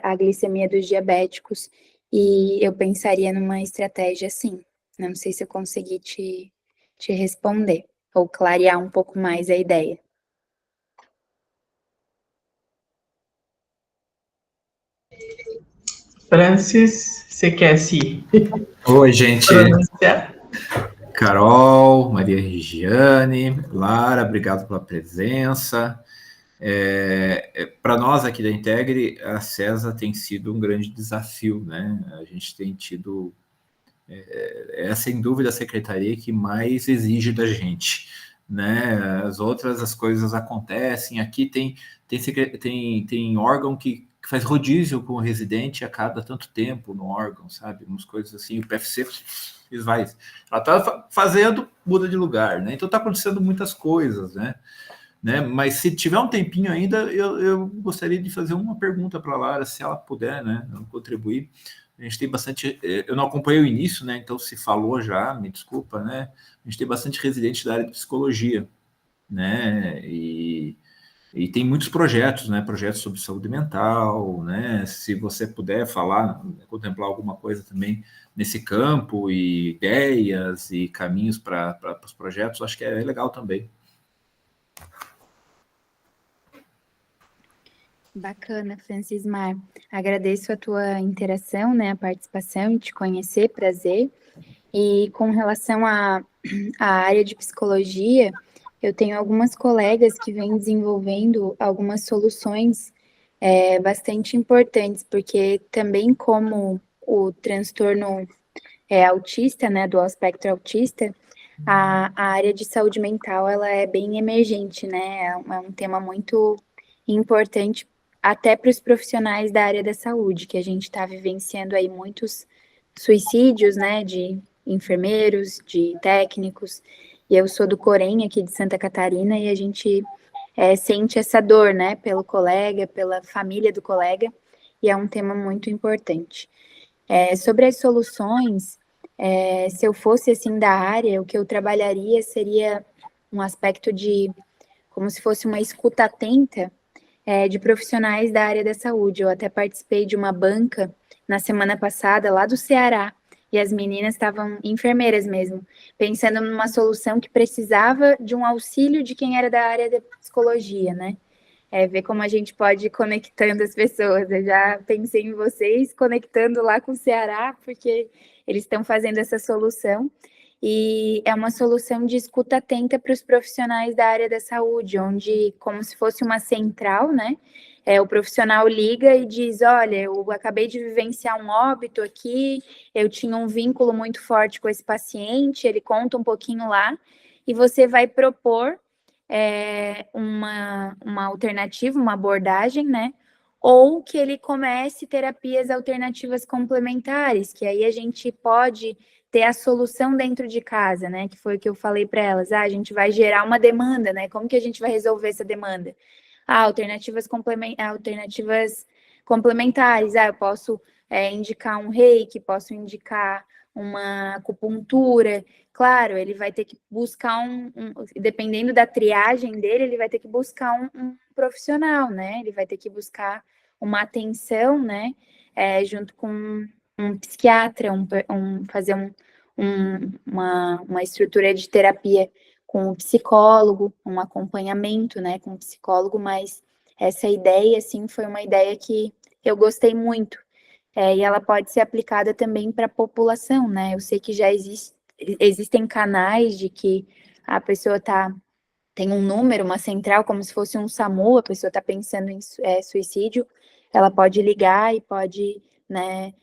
a glicemia dos diabéticos. E eu pensaria numa estratégia assim. Não sei se eu consegui te responder, ou clarear um pouco mais a ideia. Francis, você quer se Oi, gente. pronunciar? Carol, Maria Regiane, Lara, obrigado pela presença. Para nós aqui da Integre, a CESA tem sido um grande desafio, né? A gente tem tido, sem dúvida, a secretaria que mais exige da gente, né? As coisas acontecem, aqui tem órgão que faz rodízio com o residente a cada tanto tempo no órgão, sabe? Umas coisas assim, o PFC vai. Ela está fazendo, muda de lugar, né? Então está acontecendo muitas coisas, né? Mas se tiver um tempinho ainda, eu gostaria de fazer uma pergunta para a Lara, se ela puder, né? Contribuir. A gente tem bastante. Eu não acompanhei o início, né? Então se falou já, me desculpa, né? A gente tem bastante residente da área de psicologia, né? E tem muitos projetos, né? Projetos sobre saúde mental, né? Se você puder falar, contemplar alguma coisa também nesse campo, e ideias e caminhos para os projetos, acho que é legal também. Bacana, Francismar. Agradeço a tua interação, né? A participação, te conhecer, prazer. E com relação à área de psicologia, eu tenho algumas colegas que vêm desenvolvendo algumas soluções bastante importantes, porque também como o transtorno autista, né, do espectro autista, a área de saúde mental, ela é bem emergente, né, é um tema muito importante até para os profissionais da área da saúde, que a gente está vivenciando aí muitos suicídios, né, de enfermeiros, de técnicos, e eu sou do Corém, aqui de Santa Catarina, e a gente sente essa dor, né, pelo colega, pela família do colega, e é um tema muito importante. Sobre as soluções, se eu fosse, assim, da área, o que eu trabalharia seria um aspecto de, como se fosse uma escuta atenta, de profissionais da área da saúde. Eu até participei de uma banca na semana passada, lá do Ceará, e as meninas estavam enfermeiras mesmo, pensando numa solução que precisava de um auxílio de quem era da área da psicologia, né? Ver como a gente pode ir conectando as pessoas. Eu já pensei em vocês conectando lá com o Ceará, porque eles estão fazendo essa solução, e é uma solução de escuta atenta para os profissionais da área da saúde, onde, como se fosse uma central, né? O profissional liga e diz, olha, eu acabei de vivenciar um óbito aqui, eu tinha um vínculo muito forte com esse paciente, ele conta um pouquinho lá, e você vai propor uma alternativa, uma abordagem, né? Ou que ele comece terapias alternativas complementares, que aí a gente pode ter a solução dentro de casa, né? Que foi o que eu falei para elas. A gente vai gerar uma demanda, né? Como que a gente vai resolver essa demanda? Alternativas complementares. Eu posso indicar um reiki, posso indicar uma acupuntura. Claro, ele vai ter que buscar dependendo da triagem dele, ele vai ter que buscar um profissional, né? Ele vai ter que buscar uma atenção, né? Junto com um psiquiatra, fazer uma estrutura de terapia com o psicólogo, um acompanhamento, né, com o psicólogo, mas essa ideia, assim, foi uma ideia que eu gostei muito, e ela pode ser aplicada também para a população, né? Eu sei que já existem canais de que a pessoa tem um número, uma central, como se fosse um SAMU, a pessoa está pensando em suicídio, ela pode ligar e pode, né,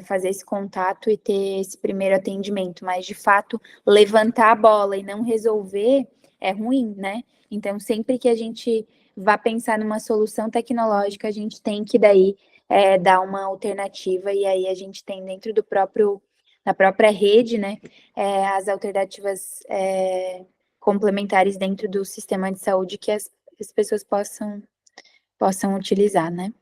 fazer esse contato e ter esse primeiro atendimento, mas de fato levantar a bola e não resolver é ruim, né? Então sempre que a gente vá pensar numa solução tecnológica, a gente tem que daí dar uma alternativa, e aí a gente tem dentro da própria rede, né, as alternativas complementares dentro do sistema de saúde que as pessoas possam utilizar, né?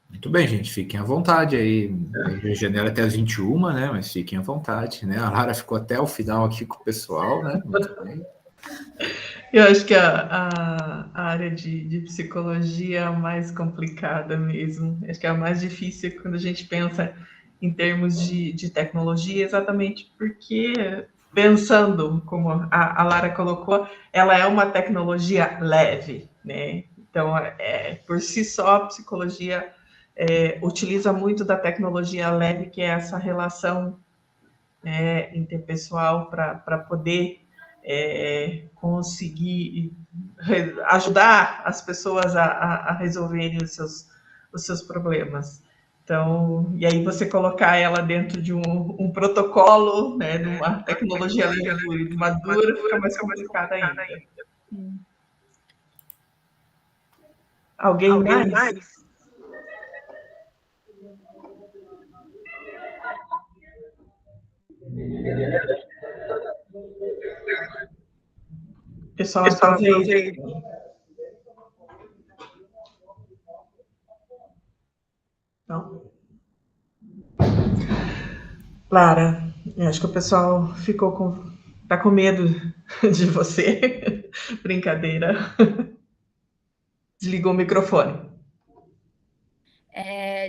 Muito bem, gente, fiquem à vontade aí. A janela até as 21, né? Mas fiquem à vontade, né? A Lara ficou até o final aqui com o pessoal, né? Muito bem. Eu acho que a área de psicologia é a mais complicada mesmo. Acho que é a mais difícil quando a gente pensa em termos de tecnologia, exatamente porque, pensando, como a Lara colocou, ela é uma tecnologia leve, né? Então, por si só, a psicologia utiliza muito da tecnologia leve, que é essa relação interpessoal, para poder conseguir ajudar as pessoas a resolverem os seus problemas. Então, e aí você colocar ela dentro de um protocolo, né, de uma tecnologia leve e madura, fica mais complicada ainda. Alguém mais? Pessoal, aproveita. Não. Lara, acho que o pessoal tá com medo de você. Brincadeira. Desligou o microfone.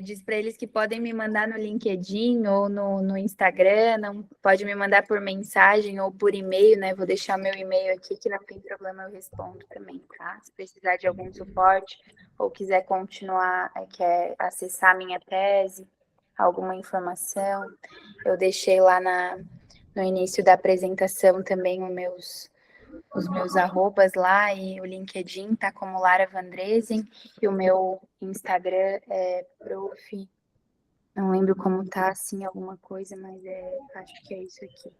Diz para eles que podem me mandar no LinkedIn ou no Instagram, não pode me mandar por mensagem ou por e-mail, né? Vou deixar meu e-mail aqui, que não tem problema, eu respondo também, tá? Se precisar de algum suporte ou quiser continuar, quer acessar minha tese, alguma informação, eu deixei lá no início da apresentação também os meus arrobas lá, e o LinkedIn tá como Lara Vandresen, e o meu Instagram é prof. Não lembro como tá, assim, alguma coisa, mas acho que é isso aqui.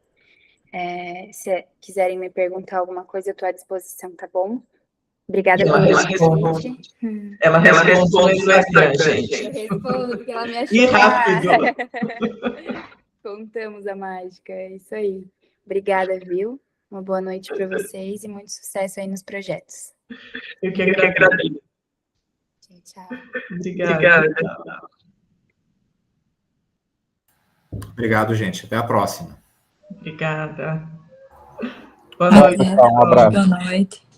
Se quiserem me perguntar alguma coisa, eu tô à disposição, tá bom? Obrigada pelo convite. Ela responde no Instagram, gente. Eu respondo, porque ela me achou E rápido. Contamos a mágica, é isso aí. Obrigada, viu? Uma boa noite para vocês e muito sucesso aí nos projetos. Eu que agradeço. Tchau. Obrigada. Obrigado, gente. Até a próxima. Obrigada. Boa noite. Um abraço. Boa noite.